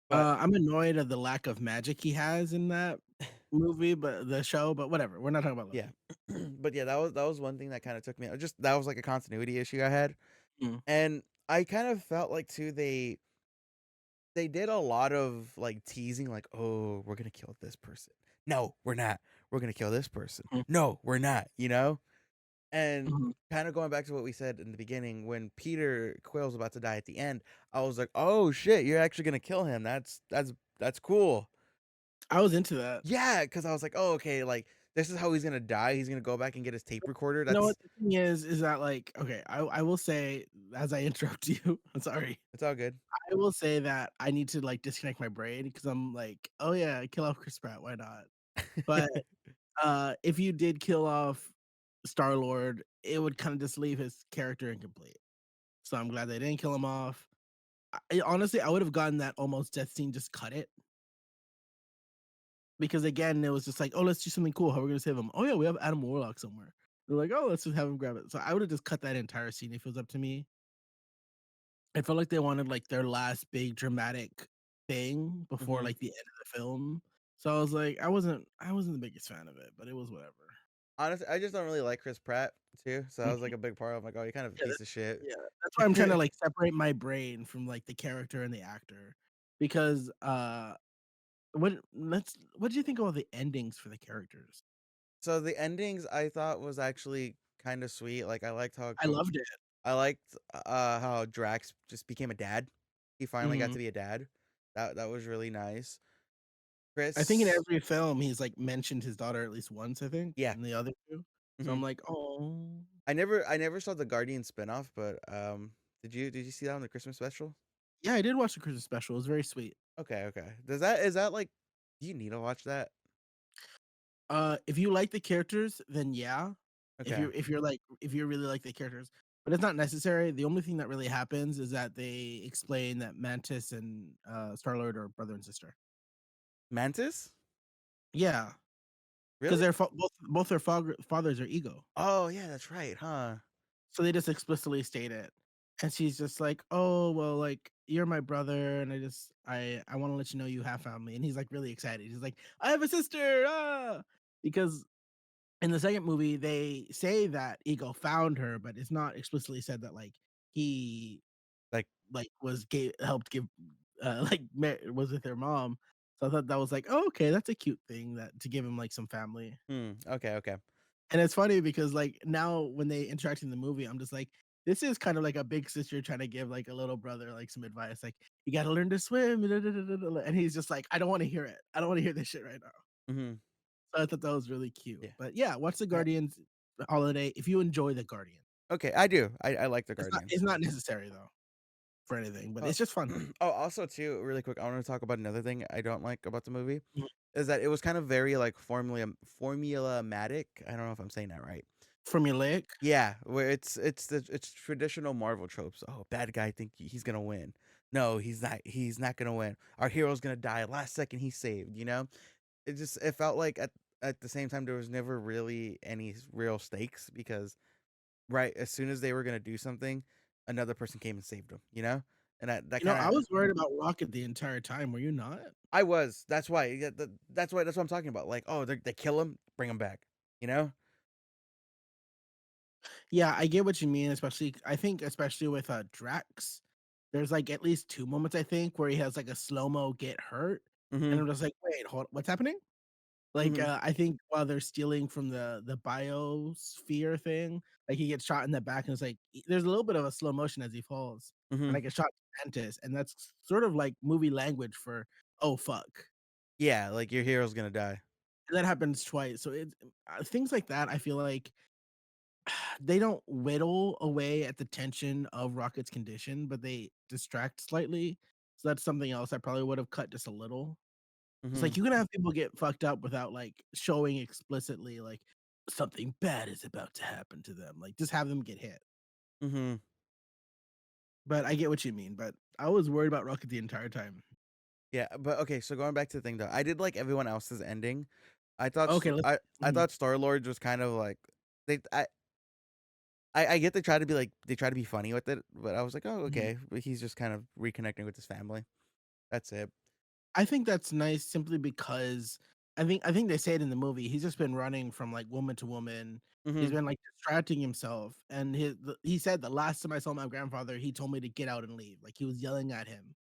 But I'm annoyed at the lack of magic he has in that. movie, but the show, but whatever. We're not talking about Yeah. Loki. But yeah, that was one thing that kind of took me. Just that was like a continuity issue I had, Mm, and I kind of felt like too they did a lot of like teasing, like, oh, we're gonna kill this person. No, we're not. We're gonna kill this person. mm, No, we're not. And mhm. kind of going back to what we said in the beginning, when Peter Quill's about to die at the end, I was like, oh shit, you're actually gonna kill him. That's cool. I was into that. Yeah, because I was like, oh, okay, like this is how he's gonna die. He's gonna go back and get his tape recorder. You know That's what the thing is that like, okay, I will say as I interrupt you, I'm sorry. it's all good. I will say that I need to like disconnect my brain because I'm like, oh yeah, kill off Chris Pratt, why not? But if you did kill off Star Lord, it would kind of just leave his character incomplete. So I'm glad they didn't kill him off. Honestly, I would have gotten that almost death scene, just cut it. Because again, it was just like, oh, let's do something cool. How are we gonna save him? Oh yeah, we have Adam Warlock somewhere. They're like, oh, let's just have him grab it. So I would have just cut that entire scene if it was up to me. I felt like they wanted like their last big dramatic thing before hmm like the end of the film. So I was like, I wasn't the biggest fan of it, but it was whatever. Honestly, I just don't really like Chris Pratt too. So that was like Mhm. a big part. I'm like, oh, you're kind of a Yeah, piece of shit. yeah. That's why I'm trying to like separate my brain from like the character and the actor. Because what do you think about the endings for the characters? So the endings I thought was actually kind of sweet. Like I loved it. I liked how Drax just became a dad. He finally got Mhm. to be a dad. That was really nice. I think in Chris, every film he's like mentioned his daughter at least once, I think, yeah. in the other two. So hmm I'm like, oh. I never saw the Guardian spinoff, but did you see that on the Christmas special? Yeah, I did watch the Christmas special. It was very sweet. Okay, okay. Is that like do you need to watch that? If you like the characters, then yeah. Okay. If you really like the characters, but it's not necessary. The only thing that really happens is that they explain that Mantis and Star Lord are brother and sister. Mantis? Yeah, because Really? both their fathers are Ego, Oh, yeah, that's right, huh? so they just explicitly state it. And she's just like, "Oh well, like you're my brother, and I want to let you know you have family." And he's like really excited. He's like, "I have a sister!" Because in the second movie, they say that Ego found her, but it's not explicitly said that like he Like, like was gave helped give like was with their mom. So I thought that was like, oh, okay, that's a cute thing that to give him like some family. okay, okay. And it's funny because like now when they interact in the movie, I'm just like, this is kind of like a big sister trying to give like a little brother like some advice, like you got to learn to swim, and he's just like, I don't want to hear it. I don't want to hear this shit right now. Mhm. So I thought that was really cute. Yeah. But yeah, watch the Yeah. Guardians holiday if you enjoy the Guardian. Okay, I do. I like the It's Guardians. not necessary though for anything, but Uh, it's just fun. oh, also too, really quick, I want to talk about another thing I don't like about the movie Mhm. is that it was kind of very like formula-matic. I don't know if I'm saying that right. Formulaic. Yeah, where it's traditional Marvel tropes. Oh, bad guy think he's gonna win. No, he's not. He's not gonna win. Our hero's gonna die last second. He's saved. It felt like at the same time there was never really any real stakes because right as soon as they were gonna do something, another person came and saved them. And that You know, kind I of was worried about Rocket the entire time. Were you not? I was. That's why. Yeah, that's what I'm talking about. Like, oh, they kill him, bring him back. You know. Yeah, I get what you mean, especially I think especially with Drax. There's like at least two moments I think where he has like a slow-mo get hurt. And Mhm. I'm just like, wait, hold what's happening? Like Mhm. I think while they're stealing from the biosphere thing, like he gets shot in the back and it's like there's a little bit of a slow motion as he falls. And Mhm. like a shot to Mantis, and that's sort of like movie language for oh fuck. Yeah, like your hero's gonna die. And that happens twice. So it things like that I feel like they don't whittle away at the tension of Rocket's condition, but they distract slightly. So that's something else I probably would have cut just a little. It's like Mhm. you can have people get fucked up without like showing explicitly like something bad is about to happen to them. Like just have them get hit. Mhm. But I get what you mean. But I was worried about Rocket the entire time. Yeah, but okay, so going back to the thing though, I did like everyone else's ending. I thought Okay, St- let's. I Mhm, thought Star Lord was kind of like they I get they try to be funny with it, but I was like, oh mhm. okay, but he's just kind of reconnecting with his family. That's it. I think that's nice simply because I think they say it in the movie. He's just been running from like woman to woman. He's Hmm. been like distracting himself, and he said the last time I saw my grandfather, he told me to get out and leave. Like he was yelling at him.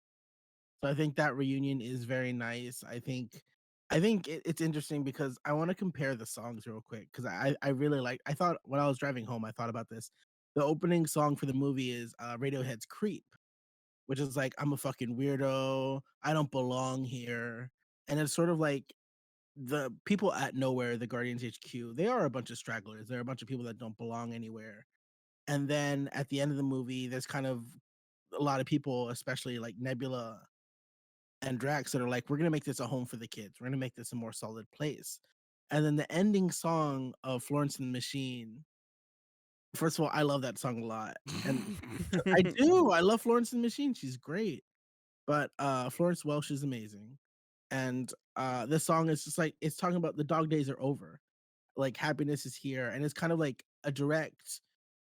So I think that reunion is very nice. I think it's interesting because I want to compare the songs real quick because I really like. I thought when I was driving home, I thought about this. The opening song for the movie is Radiohead's "Creep," which is like I'm a fucking weirdo. I don't belong here, and it's sort of like the people at nowhere, the Guardians HQ. They are a bunch of stragglers. They're a bunch of people that don't belong anywhere. And then at the end of the movie, there's kind of a lot of people, especially like Nebula and Drax, that are like, we're gonna make this a home for the kids. We're gonna make this a more solid place. And then the ending song of Florence and the Machine. First of all, I love that song a lot. And I do. I love Florence and the Machine. She's great. But Florence Welch is amazing. And this song is just like it's talking about the dog days are over. Like happiness is here. And it's kind of like a direct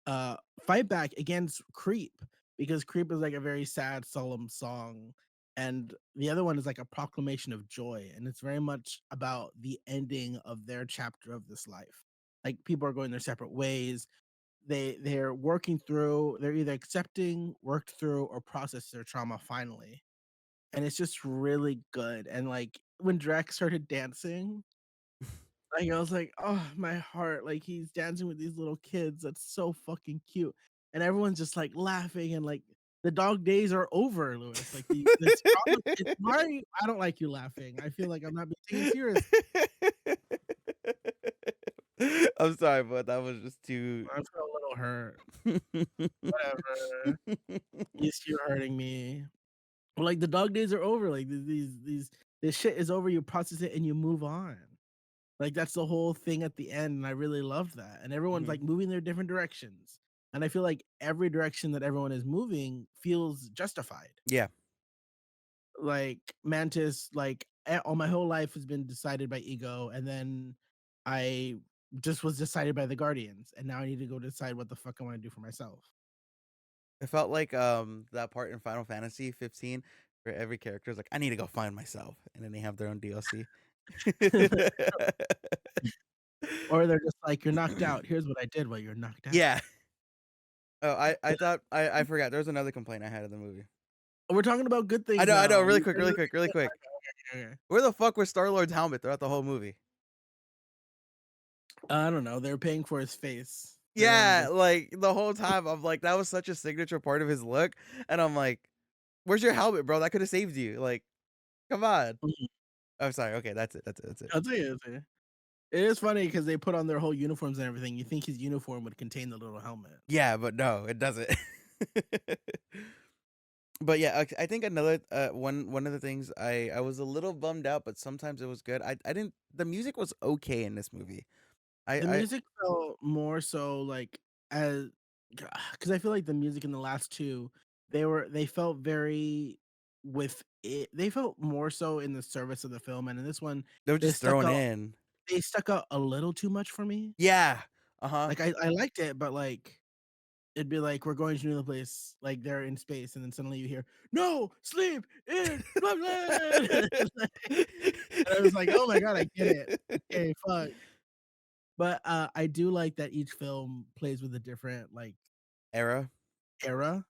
fight back against Creep because Creep is like a very sad, solemn song. And the other one is like a proclamation of joy. And it's very much about the ending of their chapter of this life. Like people are going their separate ways. They're working through, they're either accepting, worked through, or processed their trauma finally. And it's just really good. And like when Drax started dancing, like, I was like, "Oh, my heart," like, he's dancing with these little kids, that's so fucking cute, and everyone's just, like, laughing and, like, the dog days are over, Lewis, like, this trauma it's why I don't like you laughing, I feel like I'm not being taken serious. I'm sorry, but that was just too. I feel a little hurt. Whatever. You're hurting me. Like, the dog days are over, like, these this shit is over, you process it and you move on. Like, that's the whole thing at the end, and I really love that, and everyone's, Mhm. like, moving their different directions, and I feel like every direction that everyone is moving feels justified. Yeah, Like, Mantis, like, all my whole life has been decided by ego, and then I just was decided by the Guardians, and now I need to go decide what the fuck I wanna do for myself. it felt like that part in Final Fantasy 15 where every character is like, I need to go find myself, and then they have their own DLC. Or they're just like, "You're knocked out, here's what I did while you're knocked out." Yeah. Oh, I thought I forgot. There was another complaint I had of the movie. We're talking about good I things know, I know. now. Really You quick, said really really quick, really good. quick. Okay, okay. Where the fuck was Star Lord's helmet throughout the whole movie? I don't know, they were paying for his face. They wanted Yeah, to like the whole time I'm like, that was such a signature part of his look, and I'm like, "Where's your helmet, bro? That could have saved you." Like, come on. Mhm. I'm sorry. Okay, that's it. That's it. That's it. I'll tell you, I'll tell you. It is funny because they put on their whole uniforms and everything. You think his uniform would contain the little helmet. Yeah, but no, it doesn't. But yeah, I think another one of the things I was a little bummed out, but sometimes it was good. I didn't. The music was okay in this movie. The I music felt more so like as because I feel like the music in the last two, they felt very with it. They felt more so in the service of the film, and in this one, they were they just stuck thrown out. in. They stuck out a little too much for me. Yeah. Uh huh. Like I liked it, but like it'd be like, "We're going to another place," like, they're in space, and then suddenly you hear, "No, sleep in Brooklyn!" And I was like, "Oh my god, I get it. Okay, fuck." But, I do like that each film plays with a different, like, Era. era,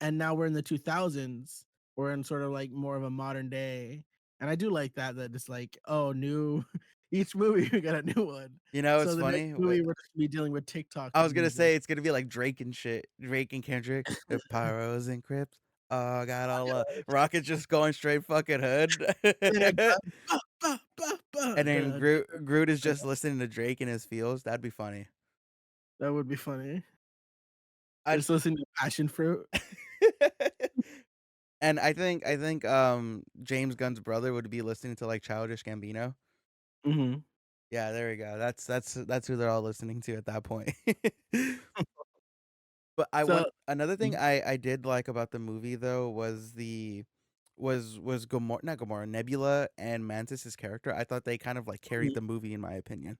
and now we're in the 2000s. We're in sort of, like, more of a modern day, and I do like that it's like, "Oh, new" each movie, we got a new one. You know, So it's the next funny. movie, we're just gonna be dealing with TikTok I was gonna music. say it's gonna be like Drake and shit. Drake and Kendrick, the Pyros and Crips. Oh, got all Rockets just going straight fucking hood. Yeah, "Bah, bah, bah, bah," And then duh, Groot is duh. just listening to Drake in his feels. That'd be funny. That would be funny. I Just listening to Passion Fruit. and I think James Gunn's brother would be listening to like Childish Gambino. Mhm. Yeah, there we go. That's who they're all listening to at that point. But I So want another thing mhm, I did like about the movie though was Gamora, not Gamora, Nebula and Mantis's character. I thought they kind of like carried mhm. the movie in my opinion.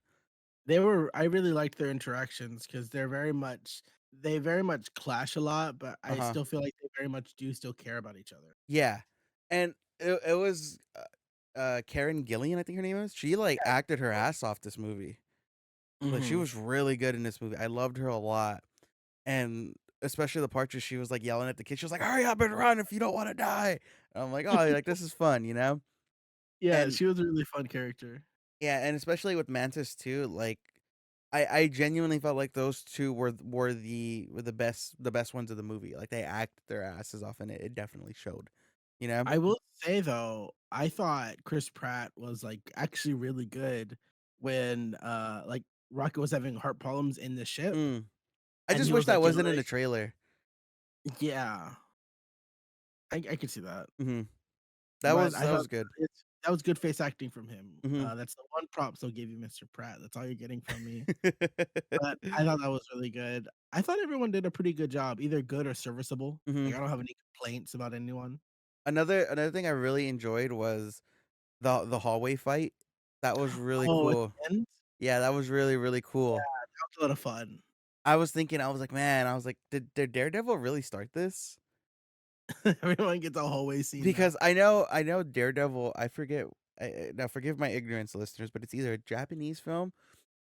I really liked their interactions because they very much clash a lot, but I Uh-huh. still feel like they very much do still care about each other. Yeah. And it was Karen Gillian, I think her name is. She like acted her ass off this movie. Like she Mm-hmm. was really good in this movie. I loved her a lot. And especially the part where she was like yelling at the kid. She was like, "Hurry up and run if you don't want to die." And I'm like, "Oh, like this is fun, you know?" Yeah, And she was a really fun character. yeah, and especially with Mantis too, like I genuinely felt like those two were the best ones of the movie. Like they acted their asses off and it definitely showed. You know? I will say though, I thought Chris Pratt was like actually really good when like Rocket was having heart problems in the ship Mm. I and just he wish was that like wasn't in delivering. the trailer. Yeah, I could see that. Hmm. That But was I that thought was good. that was good face acting from him. Hmm. That's the one props I'll give you, Mr. Pratt. That's all you're getting from me. But I thought that was really good. I thought everyone did a pretty good job, either good or serviceable. Hmm. Like I don't have any complaints about anyone. Another thing I really enjoyed was the hallway fight. That was really Oh, at cool. the end? Yeah, that was really, really Yeah, cool. that was a lot of fun. I was thinking, I was like, man, I was like, did Daredevil really start this? Everyone gets a hallway scene now. Because I know Daredevil. I forget. Now, forgive my ignorance, listeners, but it's either a Japanese film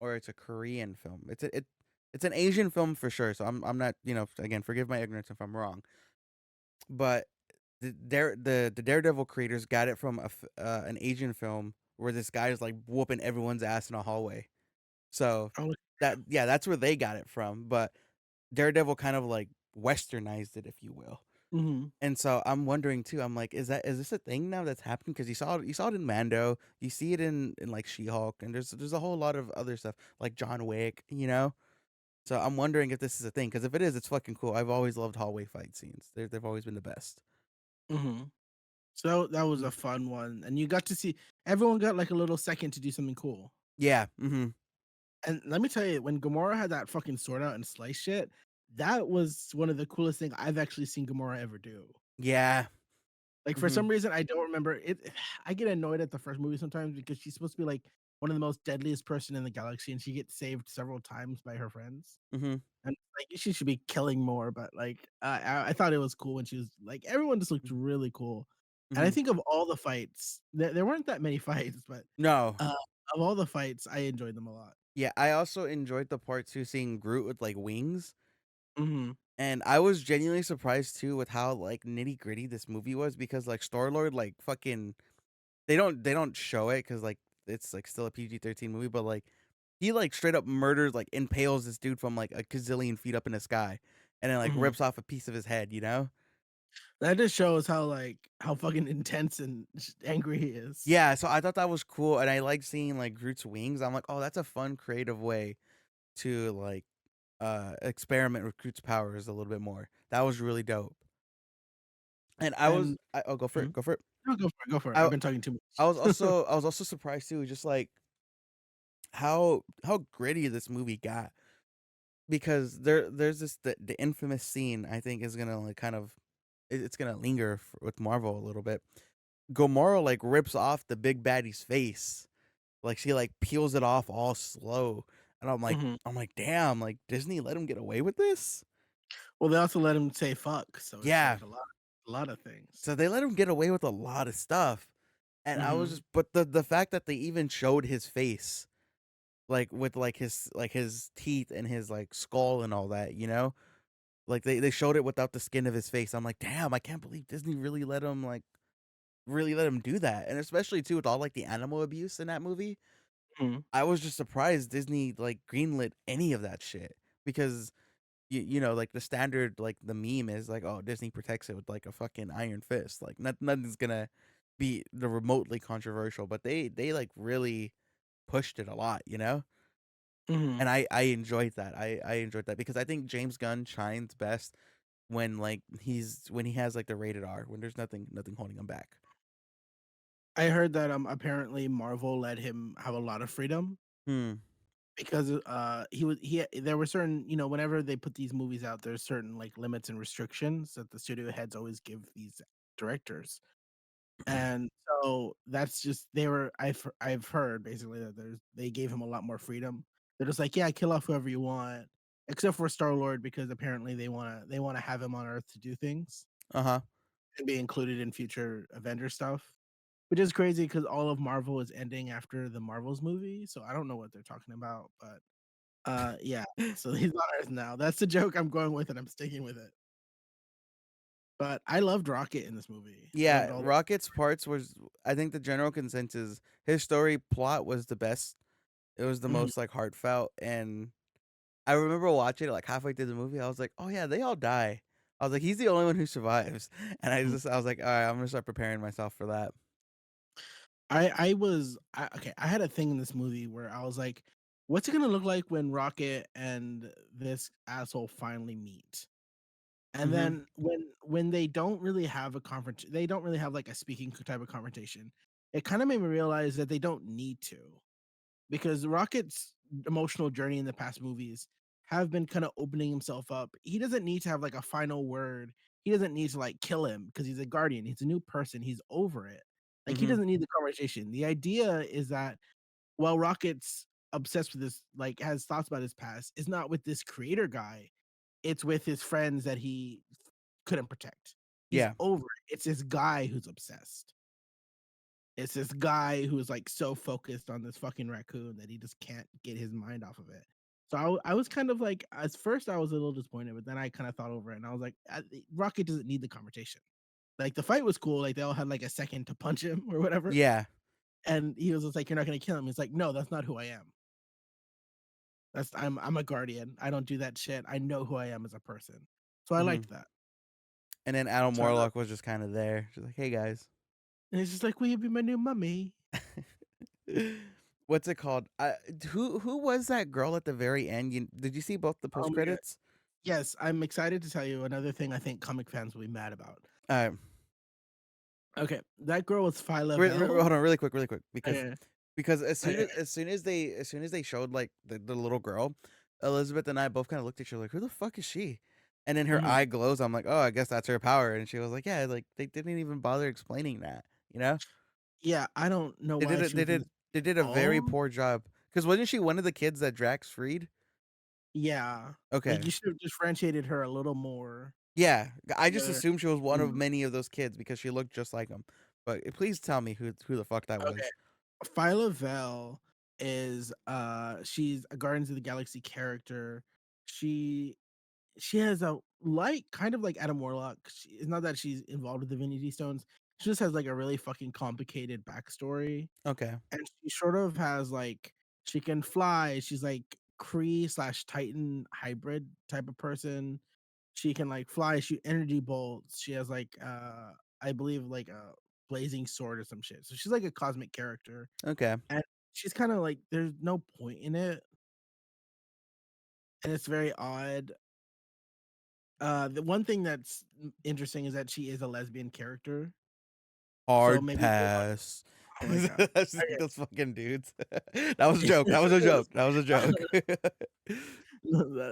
or it's a Korean film. It's an Asian film for sure. So I'm not, again, forgive my ignorance if I'm wrong. But the Daredevil creators got it from an Asian film where this guy is like whooping everyone's ass in a hallway. So Oh, that's where they got it from. But Daredevil kind of like westernized it, if you will. mhm. And so I'm wondering too. I'm like, is this a thing now that's happening? Because you saw it in Mando, you see it in like She-Hulk, and there's a whole lot of other stuff like John Wick, you know. So I'm wondering if this is a thing. Because if it is, it's fucking cool. I've always loved hallway fight scenes. They've always been the best. Mhm. So that was Mm. a fun one, and you got to see everyone got like a little second to do something cool. Yeah. Mm-hmm. And let me tell you, when Gamora had that fucking sword out and slice shit, that was one of the coolest things I've actually seen Gamora ever do. Yeah. Like for Mm-hmm. some reason, I don't remember it. I get annoyed at the first movie sometimes because she's supposed to be like one of the most deadliest person in the galaxy, and she gets saved several times by her friends. Mm-hmm. And like she should be killing more, but like I thought it was cool when she was like everyone just looked really cool. And I Mm-hmm. think of all the fights, there weren't that many fights, but No. uh, of all the fights, I enjoyed them a lot. Yeah. I also enjoyed the part too, seeing Groot with like wings. Hmm. And I was genuinely surprised too with how like nitty gritty this movie was because like Star Lord like fucking they don't show it because like it's like still a PG-13 movie, but like he like straight up murders like impales this dude from like a gazillion feet up in the sky, and then like Hmm. rips off a piece of his head, you know? That just shows how like how fucking intense and angry he is. Yeah, so I thought that was cool, and I like seeing like Groot's wings. I'm like, oh, that's a fun creative way to like experiment with Groot's powers a little bit more. That was really dope. And And oh, go for it, mhm. go for it. No, go for it, go for it. I've I been talking too I was much. also I was also surprised too, just like how gritty this movie got because there's the infamous scene I think is gonna like kind of it's gonna linger with Marvel a little bit. Gomorrah like rips off the big baddie's face, like she like peels it off all slow, and I'm like Mhm. I'm like damn, like Disney let him get away with this. Well, they also let him say fuck, so it's Yeah, like a lot of things. so they let him get away with a lot of stuff, and I was Mhm. just but the fact that they even showed his face like with like his teeth and his like skull and all that, you know? Like they showed it without the skin of his face. I'm like, "Damn, I can't believe Disney really let him do that." And especially too with all like the animal abuse in that movie. Mhm. I was just surprised Disney like greenlit any of that shit because you know like the standard like the meme is like, "Oh, Disney protects it with like a fucking iron fist." Like nothing's going to be the remotely controversial, but they like really pushed it a lot, you know? And Mhm. I enjoyed that. I enjoyed that because I think James Gunn shines best when like when he has like the rated R, when there's nothing holding him back. I heard that apparently Marvel let him have a lot of freedom Hmm. because he there were certain, whenever they put these movies out, there's certain like limits and restrictions that the studio heads always give these directors. And so that's just I've heard basically that they gave him a lot more freedom. They're just like, yeah, kill off whoever you want, except for Star Lord because apparently they wanna have him on Earth to do things Uh-huh. and be included in future Avenger stuff. which is crazy because all of Marvel is ending after the Marvels movie, so I don't know what they're talking about, but yeah. So he's on Earth now. That's the joke I'm going with, and I'm sticking with it. But I loved Rocket in this movie. I loved Yeah, all the Rocket's parts was, I think the general consensus, his story plot was the best. It was the Mhm, most like heartfelt, and I remember watching it like halfway through the movie. I was like, "Oh yeah, they all die." I was like, "He's the only one who survives," and mhm. I was like, "All right, I'm gonna start preparing myself for that." Okay, I had a thing in this movie where I was like, what's it gonna look like when Rocket and this asshole finally meet? And Mm-hmm. then when they don't really have a they don't really have like a speaking type of confrontation. It kind of made me realize that they don't need to, because Rocket's emotional journey in the past movies have been kind of opening himself up. He doesn't need to have like a final word. He doesn't need to like kill him because he's a guardian. He's a new person. He's over it. Like he Mm-hmm. doesn't need the conversation. The idea is that while Rocket's obsessed with this, like has thoughts about his past, is not with this creator guy. It's with his friends that he couldn't protect. He's Yeah. over it. It's this guy who's obsessed. It's this guy who's like so focused on this fucking raccoon that he just can't get his mind off of it. So I was kind of like, at first I was a little disappointed, but then I kind of thought over it and I was like, Rocket doesn't need the conversation. Like the fight was cool. Like they all had like a second to punch him or whatever. Yeah. And he was just like, "You're not gonna kill him." He's like, "No, that's not who I am. I'm a guardian. I don't do that shit. I know who I am as a person." So I Mm-hmm. liked that. And then Adam So I love Warlock was just kind of there, just like, "Hey guys." and he's just like, "Will you be my new mummy?" What's it called? Who was that girl at the very end? Did you see both the Oh post my god. credits? Yes, I'm excited to tell you another thing I think comic fans will be mad about. Uh, Okay, that girl was Phyla Vell. Hold on, really quick, Okay, because okay. as soon as they showed like the little girl, Elizabeth and I both kind of looked at each other like, "Who the fuck is she?" And then her Mhm. eye glows. I'm like, "Oh, I guess that's her power." And she was like, "Yeah, like they didn't even bother explaining that, you know? Yeah, I don't know why she was in this They did a at very all. poor job. Because wasn't she one of the kids that Drax freed? Yeah, like Okay, you should have differentiated her a little more. yeah, I just Yeah. assumed she was one of Mm. many of those kids because she looked just like him. But please tell me who the fuck that Okay, was. Phyla Vell is she's a Guardians of the Galaxy character. She she has a like kind of like Adam Warlock. It's not that she's involved with Divinity Stones. She just has like a really fucking complicated backstory, Okay, and she sort of has like she can fly. She's like Kree slash Titan hybrid type of person. She can like fly, shoot energy bolts. She has like I believe like a blazing sword or some shit. So she's like a cosmic character, okay. and she's kind of like there's no point in it, and it's very odd. The one thing that's interesting is that she is a lesbian character, so Hard maybe they want. pass. Oh my god. That's just Okay. those fucking dudes. That was a joke. That was a joke. That was a joke.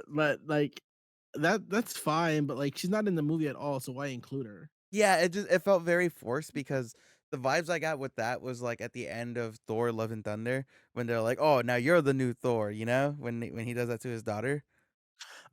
But like that's fine, but like she's not in the movie at all, so why include her? Yeah, it felt very forced because the vibes I got with that was like at the end of Thor: Love and Thunder when they're like, "Oh, now you're the new Thor," you know, when he does that to his daughter.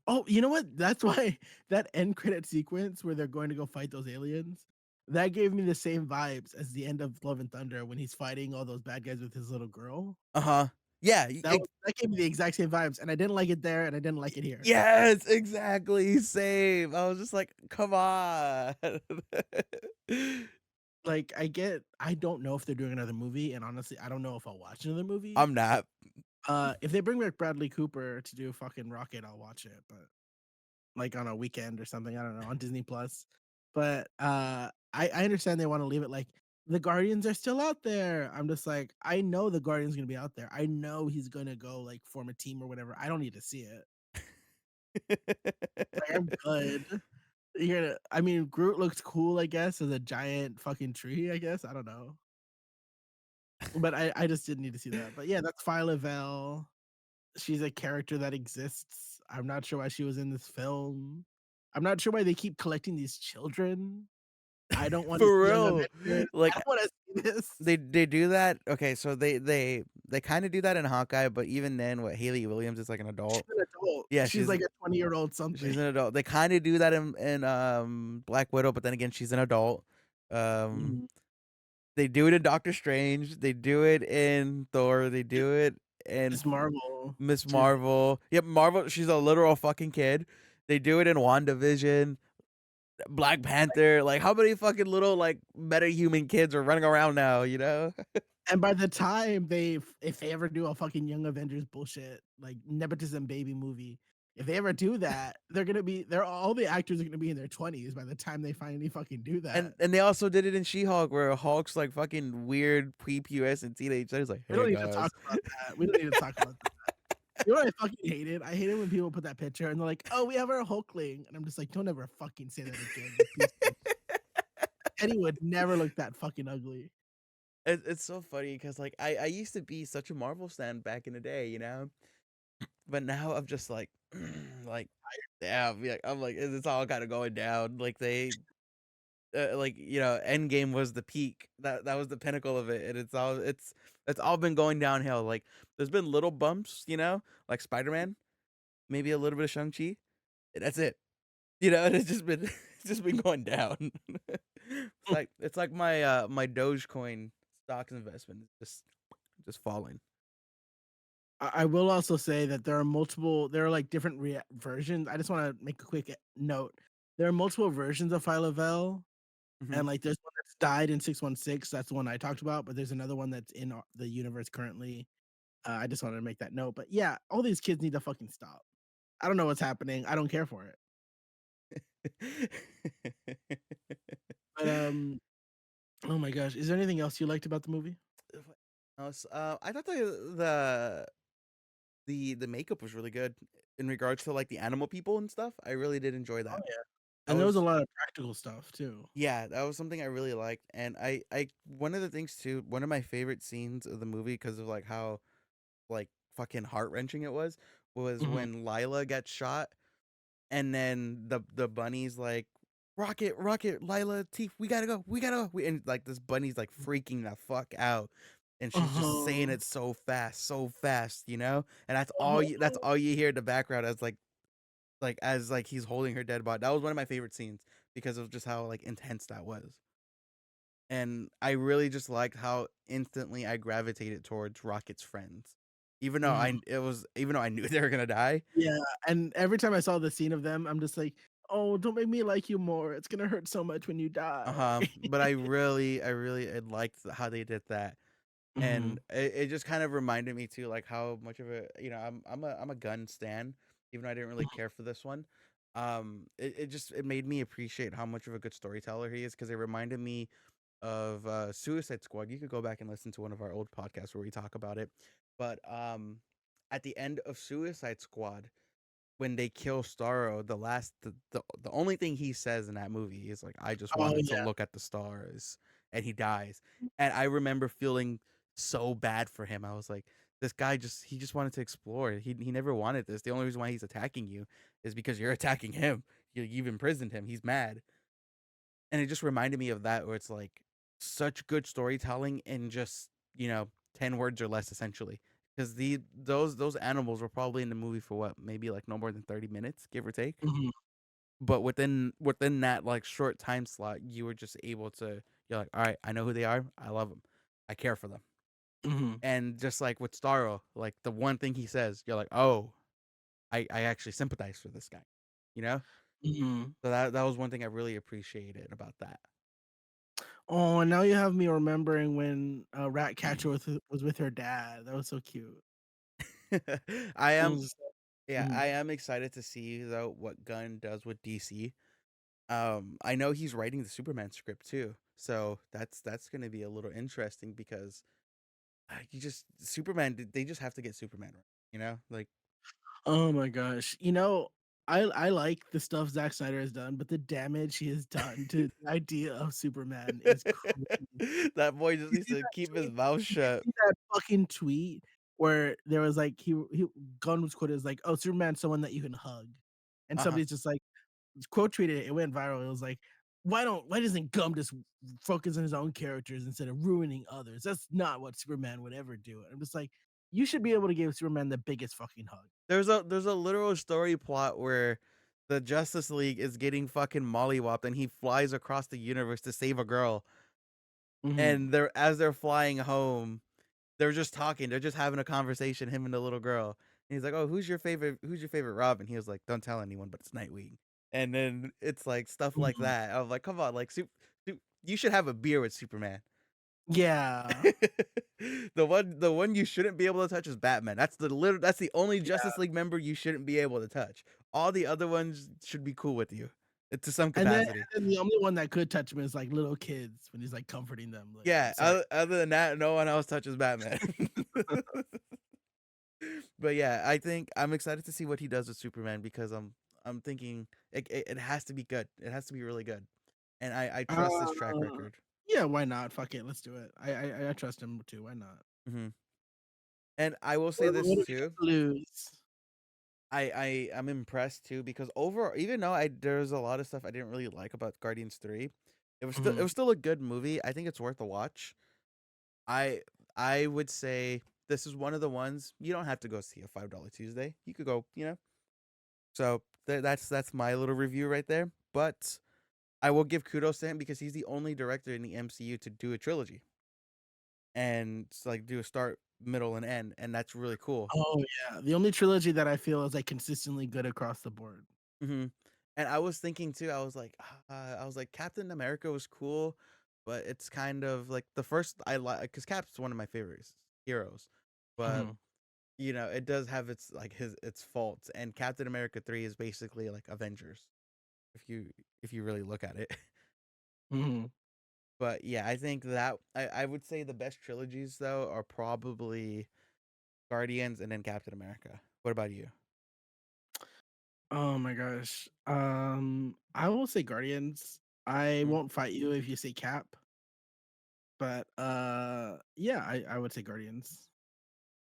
Oh, you know what? That's why that end credit sequence where they're going to go fight those aliens, that gave me the same vibes as the end of Love and Thunder when he's fighting all those bad guys with his little girl. Uh huh. Yeah. That gave me the exact same vibes, and I didn't like it there, and I didn't like it here. Yes, exactly. Same. I was just like, come on. Like I don't know if they're doing another movie, and honestly, I don't know if I'll watch another movie. I'm not. If they bring back Bradley Cooper to do fucking Rocket, I'll watch it, but like on a weekend or something, I don't know, on Disney Plus. But I understand they want to leave it like the Guardians are still out there. I'm just like, I know the Guardians gonna be out there. I know he's gonna go like form a team or whatever. I don't need to see it. Like I'm good. You're gonna I mean Groot looks cool, I guess, as a giant fucking tree, I guess. I don't know. But I just didn't need to see that. But yeah, that's Phyla Vell. She's a character that exists. I'm not sure why she was in this film. I'm not sure why they keep collecting these children. I don't want to For see Young real. Avengers. Like I want to see this. they do that. Okay, so they kind of do that in Hawkeye, but even then what Haley Williams is like an She's adult. an adult. Yeah, She's like a 20-year-old she's something. an adult. They kind of do that in Black Widow, but then again she's an adult. Um Mhm. They do it in Doctor Strange. They do it in Thor. They do it in Miss Marvel Miss too. Marvel. Yep, Marvel. She's a literal fucking kid. They do it in WandaVision, Black Panther. Like, how many fucking little like meta human kids are running around now? You know? And by the time if they ever do a fucking Young Avengers bullshit, like nepotism baby movie, if they ever do that, they're all the actors are gonna be in their 20s by the time they finally fucking do that. And they also did it in She-Hulk, where Hulk's like fucking weird prepubescent teenage. He's like, We "Hey don't need to talk guys." about that. We don't need to talk about that. You know what I fucking hate it? I hate it when people put that picture and they're like, "Oh, we have our Hulkling," and I'm just like, "Don't ever fucking say that again, you piece of Eddie would never look that fucking ugly." It's so funny because like I used to be such a Marvel stan back in the day, you know, but now I'm just like, like, yeah, I'm like it's all kind of going down. Like like Endgame was the peak. That was the pinnacle of it, and it's all been going downhill. Like there's been little bumps, like Spider-Man, maybe a little bit of Shang-Chi. And that's it. And it's just been it's just been going down. It's like my Dogecoin stocks investment is just falling. I will also say that there are like different versions. I just want to make a quick note. There are multiple versions of Phyla-Vell, Mhm. and like there's one that's died in 616. That's the one I talked about, but there's another one that's in the universe currently. I just wanted to make that note. But yeah, all these kids need to fucking stop. I don't know what's happening. I don't care for it. But oh my gosh, is there anything else you liked about the movie? What else? I thought the makeup was really good in regards to like the animal people and stuff. I really did enjoy Oh that. yeah, That and there was a was lot of practical stuff too. Yeah, that was something I really liked. And I one of the things too, one of my favorite scenes of the movie because of like how like fucking heart wrenching it was Mhm. when Lila gets shot. And then the bunny's like, "Rocket, rocket, Lila, Teeth, we gotta go, we gotta go." And like this bunny's like freaking the fuck out, and she's just saying Uh-huh. it so fast, And that's Uh-huh. all you hear in the background as as like he's holding her dead body. That was one of my favorite scenes because of just how like intense that was. And I really just liked how instantly I gravitated towards Rocket's friends, Mhm. even though I knew they were gonna die. Yeah, and every time I saw the scene of them, I'm just like, "Oh, don't make me like you more. It's gonna hurt so much when you die." Uh-huh, but I liked how they did that, and Mhm. it just kind of reminded me too, like, how much of I'm a gun stan, even though I didn't really Mhm. care for this one. It made me appreciate how much of a good storyteller he is, because it reminded me of, Suicide Squad. You could go back and listen to one of our old podcasts where we talk about it, but, at the end of Suicide Squad when they kill Starro, the only thing he says in that movie is like, "I just Oh, wanted to yeah. look at the stars," and he dies. And I remember feeling so bad for him. I was like, "This guy just wanted to explore. He never wanted this. The only reason why he's attacking you is because you're attacking him. You've imprisoned him. He's mad." And it just reminded me of that, where it's like such good storytelling in just 10 words or less, essentially. Because those animals were probably in the movie for what, maybe like no more than 30 minutes, give or take. Mhm. But within that like short time slot, you were just able to, you're like, all right, I know who they are. I love them. I care for them. Mhm. And just like with Starro, like the one thing he says, you're like, oh, I actually sympathize for this guy, you know. Mhm. So that was one thing I really appreciated about that. Oh, and now you have me remembering when, Ratcatcher was with her dad. That was so cute. I It am was just Yeah, mhm. I am excited to see though what Gunn does with DC. I know he's writing the Superman script too, so that's gonna be a little interesting because you just Superman. They just have to get Superman right, like Oh my gosh. I like the stuff Zack Snyder has done, but the damage he has done to the idea of Superman is crazy. that boy just You needs see to that keep his tweet? mouth Did you shut. see that fucking tweet where there was like he Gunn was quoted as like, "Oh, Superman's someone that you can hug," and Uh huh. somebody's just like quote tweeted it. It went viral. It was like, why doesn't Gum just focus on his own characters instead of ruining others? That's not what Superman would ever do." And I'm just like, you should be able to give Superman the biggest fucking hug. There's a literal story plot where the Justice League is getting fucking mollywopped, and he flies across the universe to save a girl. Mhm. And as they're flying home, they're just talking. They're just having a conversation, him and the little girl. And he's like, "Oh, who's your favorite Robin?" He was like, "Don't tell anyone, but it's Nightwing." And then it's like stuff like Mhm. that. I was like, "Come on, like, you should have a beer with Superman." Yeah. The one you shouldn't be able to touch is Batman. That's the only Yeah. Justice League member you shouldn't be able to touch. All the other ones should be cool with you, to some And then capacity. the only one that could touch him is, like, little kids when he's, like, comforting them, like, "I'm Yeah, sorry." other than that, no one else touches Batman. But yeah, I think I'm excited to see what he does with Superman because I'm thinking it has to be good. It has to be really good, and I trust his track Uh, record. yeah, why not? Fuck it, let's do it. I trust him too, why not? Mhm. And I will say What this have you got too. to lose? I'm impressed too because over even though there's a lot of stuff I didn't really like about Guardians 3, it Mhm. was still a good movie. I think it's worth a watch. I I would say this is one of the ones you don't have to go see a $5 Tuesday. You could go. So that's my little review right there. But I will give kudos to him because he's the only director in the MCU to do a trilogy and like do a start, middle, and end, and that's really cool. Oh, yeah, the only trilogy that I feel is, like, consistently good across the board. hmm And I was thinking too. I was like, Captain America was cool, but it's kind of like the first I like because Cap's one of my favorite heroes, but Mhm. it does have its faults, and Captain America 3 is basically like Avengers if you really look at it. Mhm. But yeah, I think that I would say the best trilogies though are probably Guardians and then Captain America. What about you? Oh my gosh. I will say Guardians. I Mhm. won't fight you if you say Cap, but, yeah, I would say Guardians.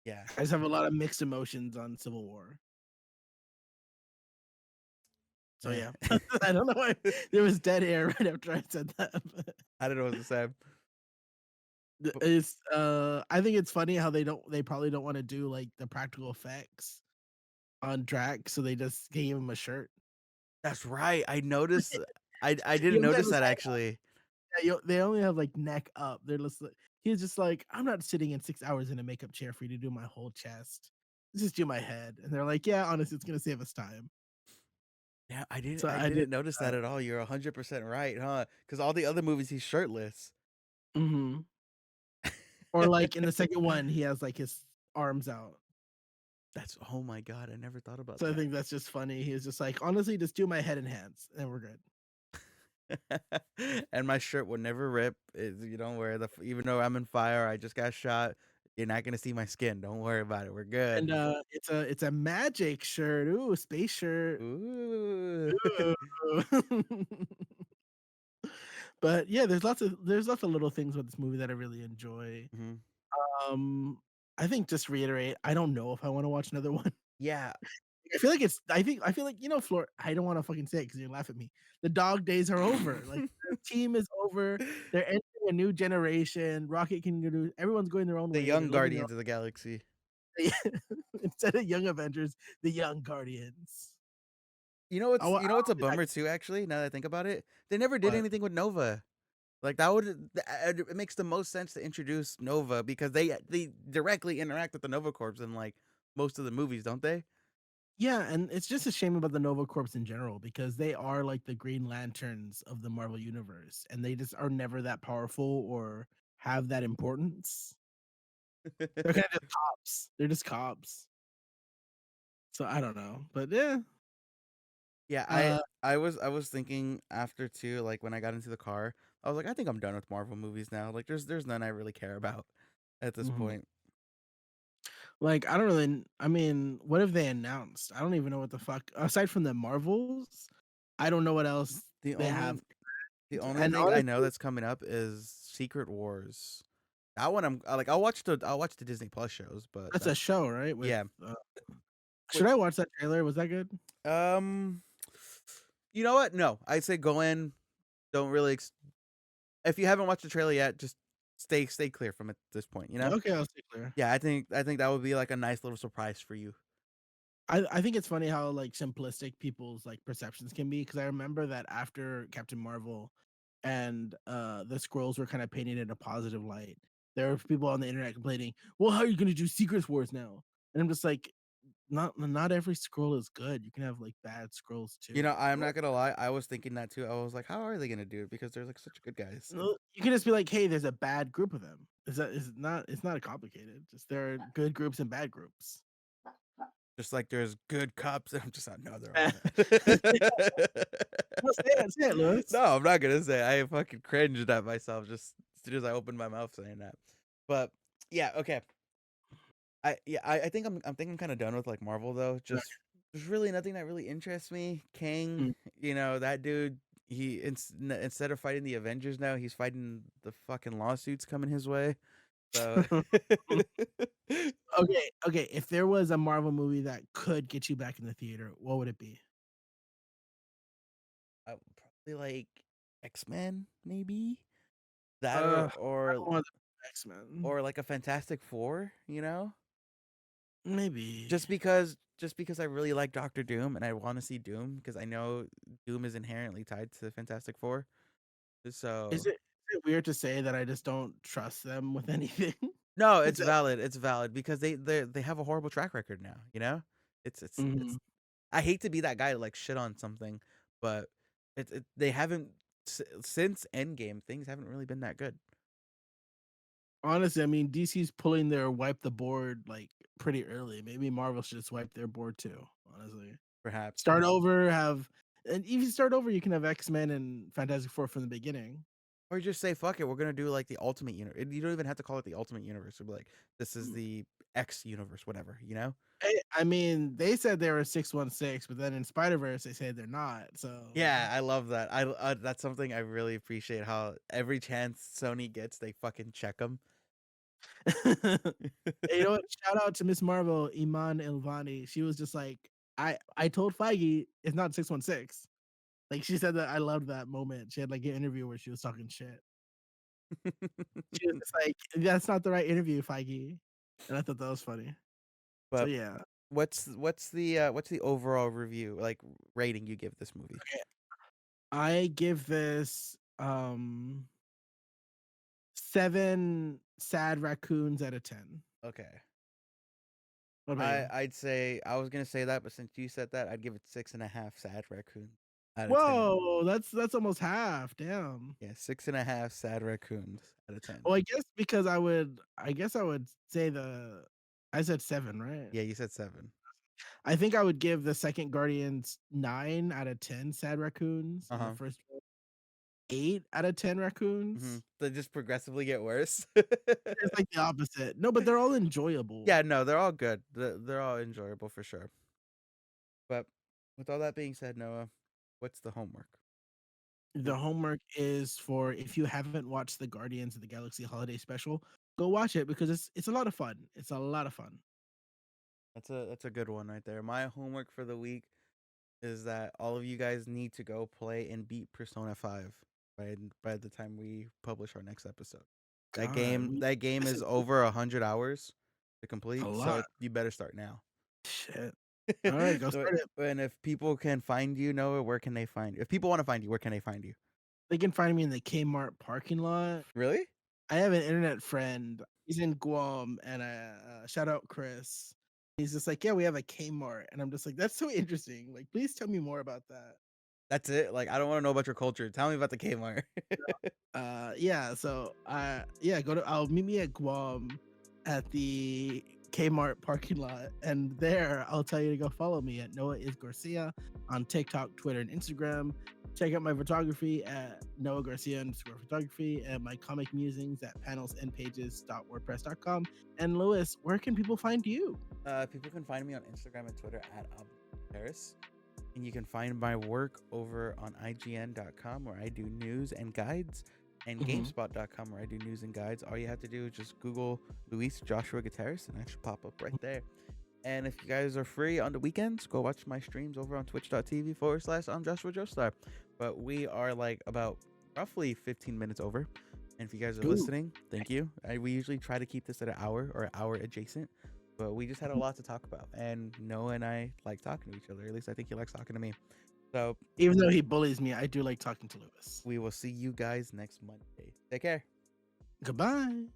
Yeah. I just have a lot of mixed emotions on Civil War. So, Eh. yeah. I don't know why there was dead air right after I said that, but I don't know what to say. But I think it's funny how they probably don't wanna do, like, the practical effects on Drax, so they just gave him a shirt. that's right. I noticed I He didn't only has notice his that head actually. Yeah, they only have, like, neck up. They're just like he's just like, "I'm not sitting in 6 hours in a makeup chair for you to do my whole chest. Just do my head." And they're like, "Yeah, honestly, it's gonna save us time." Yeah, I didn't So I I did didn't notice that that. at all. You're 100% right, huh? Because all the other movies he's shirtless. Mhm. Or, like, in the second one, he has, like, his arms out. That's Oh my god, I never thought about So I that. think that's just funny. He's just like, "Honestly, just do my head and hands, and we're good." And my shirt would never rip. You don't worry. Even though I'm in fire, I just got shot. You're not gonna see my skin. Don't worry about it. We're good. And, it's a magic shirt. Ooh, space shirt. Ooh. Ooh. But, yeah, there's lots of little things with this movie that I really enjoy. Mhm. Um, I think just reiterate, I don't know if I wanna watch another one. Yeah, I feel like, Flor I don't wanna fucking say it 'cause you're gonna laugh at me. The dog days are over, like, the team is over, they're entering a new generation, Rocket can do everyone's going their own the way, they're young living their own Guardians of the Galaxy. instead of Young Avengers, the Young Guardians. I wa You I know what's a wanted that bummer too, actually, now that I think about it? They never did what? anything with Nova. Like, that would it makes the most sense to introduce Nova because they directly interact with the Nova Corps in, like, most of the movies, don't they? Yeah, and it's just a shame about the Nova Corps in general because they are like the Green Lanterns of the Marvel Universe, and they just are never that powerful or have that importance. They're kinda just cops. They're just cops. So I don't know, but yeah. Yeah, Uh, I was thinking after too, like, when I got into the car, I was like, "I think I'm done with Marvel movies now." Like, there's none I really care about at this mhm. point. Like, I mean, what have they announced? I don't even know what the fuck aside from the Marvels, I don't know what else The they have. only the only And thing I know honestly, that's coming up is Secret Wars. That one like, I'll watch the Disney Plus shows, but that's a show, right? With, yeah. should Which I watch that trailer? Was that good? um you know what? No. I'd say go in, don't really if you haven't watched the trailer yet, just stay clear from it at this point, you know? Okay, I'll stay clear. Yeah, I think that would be like a nice little surprise for you. I think it's funny how, like, simplistic people's, like, perceptions can be because I remember that after Captain Marvel, and the scrolls were kind of painted in a positive light. There were people on the internet complaining, "Well, how are you going to do Secret Wars now?" And I'm just like, not every scroll is good. You can have like bad scrolls You too. know, I'm not gonna lie. I was thinking that too. I was like, how are they gonna do it? Because they're like such good guys. No, you can just be like, "Hey, there's a bad group of them." Is not it's not complicated. Just there are good groups and bad groups. Just like there's good cops, and I'm just not. No, there Well, aren't. say it, Lewis. No, I'm not gonna say. I fucking cringed at myself just as soon as I opened my mouth saying that. But yeah, okay. I think I'm kind of done with like Marvel though. Just there's really nothing that really interests me. Kang, Mm. that dude. Instead of fighting the Avengers now, he's fighting the fucking lawsuits coming his way. So Okay. If there was a Marvel movie that could get you back in the theater, what would it be? probably like X-Men, maybe that, I or don't want the X-Men. or like a Fantastic Four. Maybe. Just because I really like Doctor Doom and I want to see Doom because I know Doom is inherently tied to Fantastic Four. Is So it weird to say that I just don't trust them with anything? no, it's It's a valid. It's valid because they have a horrible track record now. It's. Mhm. I hate to be that guy to like shit on something, but they haven't since Endgame. Things haven't really been that good. Honestly, I mean, DC's pulling their wipe the board like pretty early. Maybe Marvel should just wipe their board too. Honestly, Perhaps. start over. And if you start over, you can have X-Men and Fantastic Four from the beginning. Or just say fuck it, we're gonna do like the Ultimate Universe. You don't even have to call it the Ultimate Universe. It'll be like this is Mm. the X universe, whatever. I mean, they said they were 616, but then in Spider-Verse they say they're not. So Yeah, I love that. That's something I really appreciate. How every chance Sony gets, they fucking check them. Hey, you know what? Shout out to Miss Marvel, Iman Ilvani. She was just like, I told Feige it's not 616. Like she said that I loved that moment. She had like an interview where she was talking shit. She was just like, that's not the right interview, Feige. And I thought that was funny. So But yeah. what's the overall review like rating you give this movie? Okay. I give this 7 sad raccoons out of 10. Okay, What about you? I'd say I was gonna say that, but since you said that, I'd give it 6.5 sad raccoon out of 10. Whoa, that's almost half. Damn. Yeah, 6.5 sad raccoons out of 10. Well, I guess I would say I said 7, right? Yeah, you said 7. I think I would give the second Guardians 9 out of 10 sad raccoons, Uh and the huh. first one 8 out of 10 raccoons. They just progressively get worse. It's like the opposite. No, but they're all enjoyable. Yeah, no, they're all good. They're all enjoyable for sure. But with all that being said, Noah, what's the homework? The homework is for if you haven't watched the Guardians of the Galaxy Holiday Special, go watch it because it's a lot of fun. It's a lot of fun. That's a good one right there. My homework for the week is that all of you guys need to go play and beat Persona 5 by the time we publish our next episode. That God, game that game this is is over 100 hours to a complete, so lot. you better start now. Shit. All right, go So, start it. and if people can find you, Noah, where can they find you? If people want to find you, where can they find you? They can find me in the Kmart parking lot. Really? I have an internet friend. He's in Guam, and shout out Chris. He's just like, yeah, we have a Kmart, and I'm just like, that's so interesting. Like, please tell me more about that. That's it. Like, I don't want to know about your culture. Tell me about the Kmart. Yeah. So, yeah, I'll meet me at Guam at the Kmart parking lot, and there I'll tell you to go follow me at Noah is Garcia on TikTok, Twitter, and Instagram. Check out my photography at Noah Garcia _photography and my comic musings at panelsandpages.wordpress.com. And Lewis, where can people find you? People can find me on Instagram and Twitter at Paris. And you can find my work over on IGN.com where I do news and guides, and GameSpot.com where I do news and guides. All you have to do is just Google Luis Joshua Gutierrez and I should pop up right there. And if you guys are free on the weekends, go watch my streams over on twitch.tv/I'm Joshua Joestar. But we are like about roughly 15 minutes over. And if you guys are listening, thank you. We usually try to keep this at an hour or an hour adjacent. But we just had a lot to talk about. And Noah and I like talking to each other. At least I think he likes talking to me. So Even though he bullies me, I do like talking to Lewis. we will see you guys next Monday. Take care. Goodbye.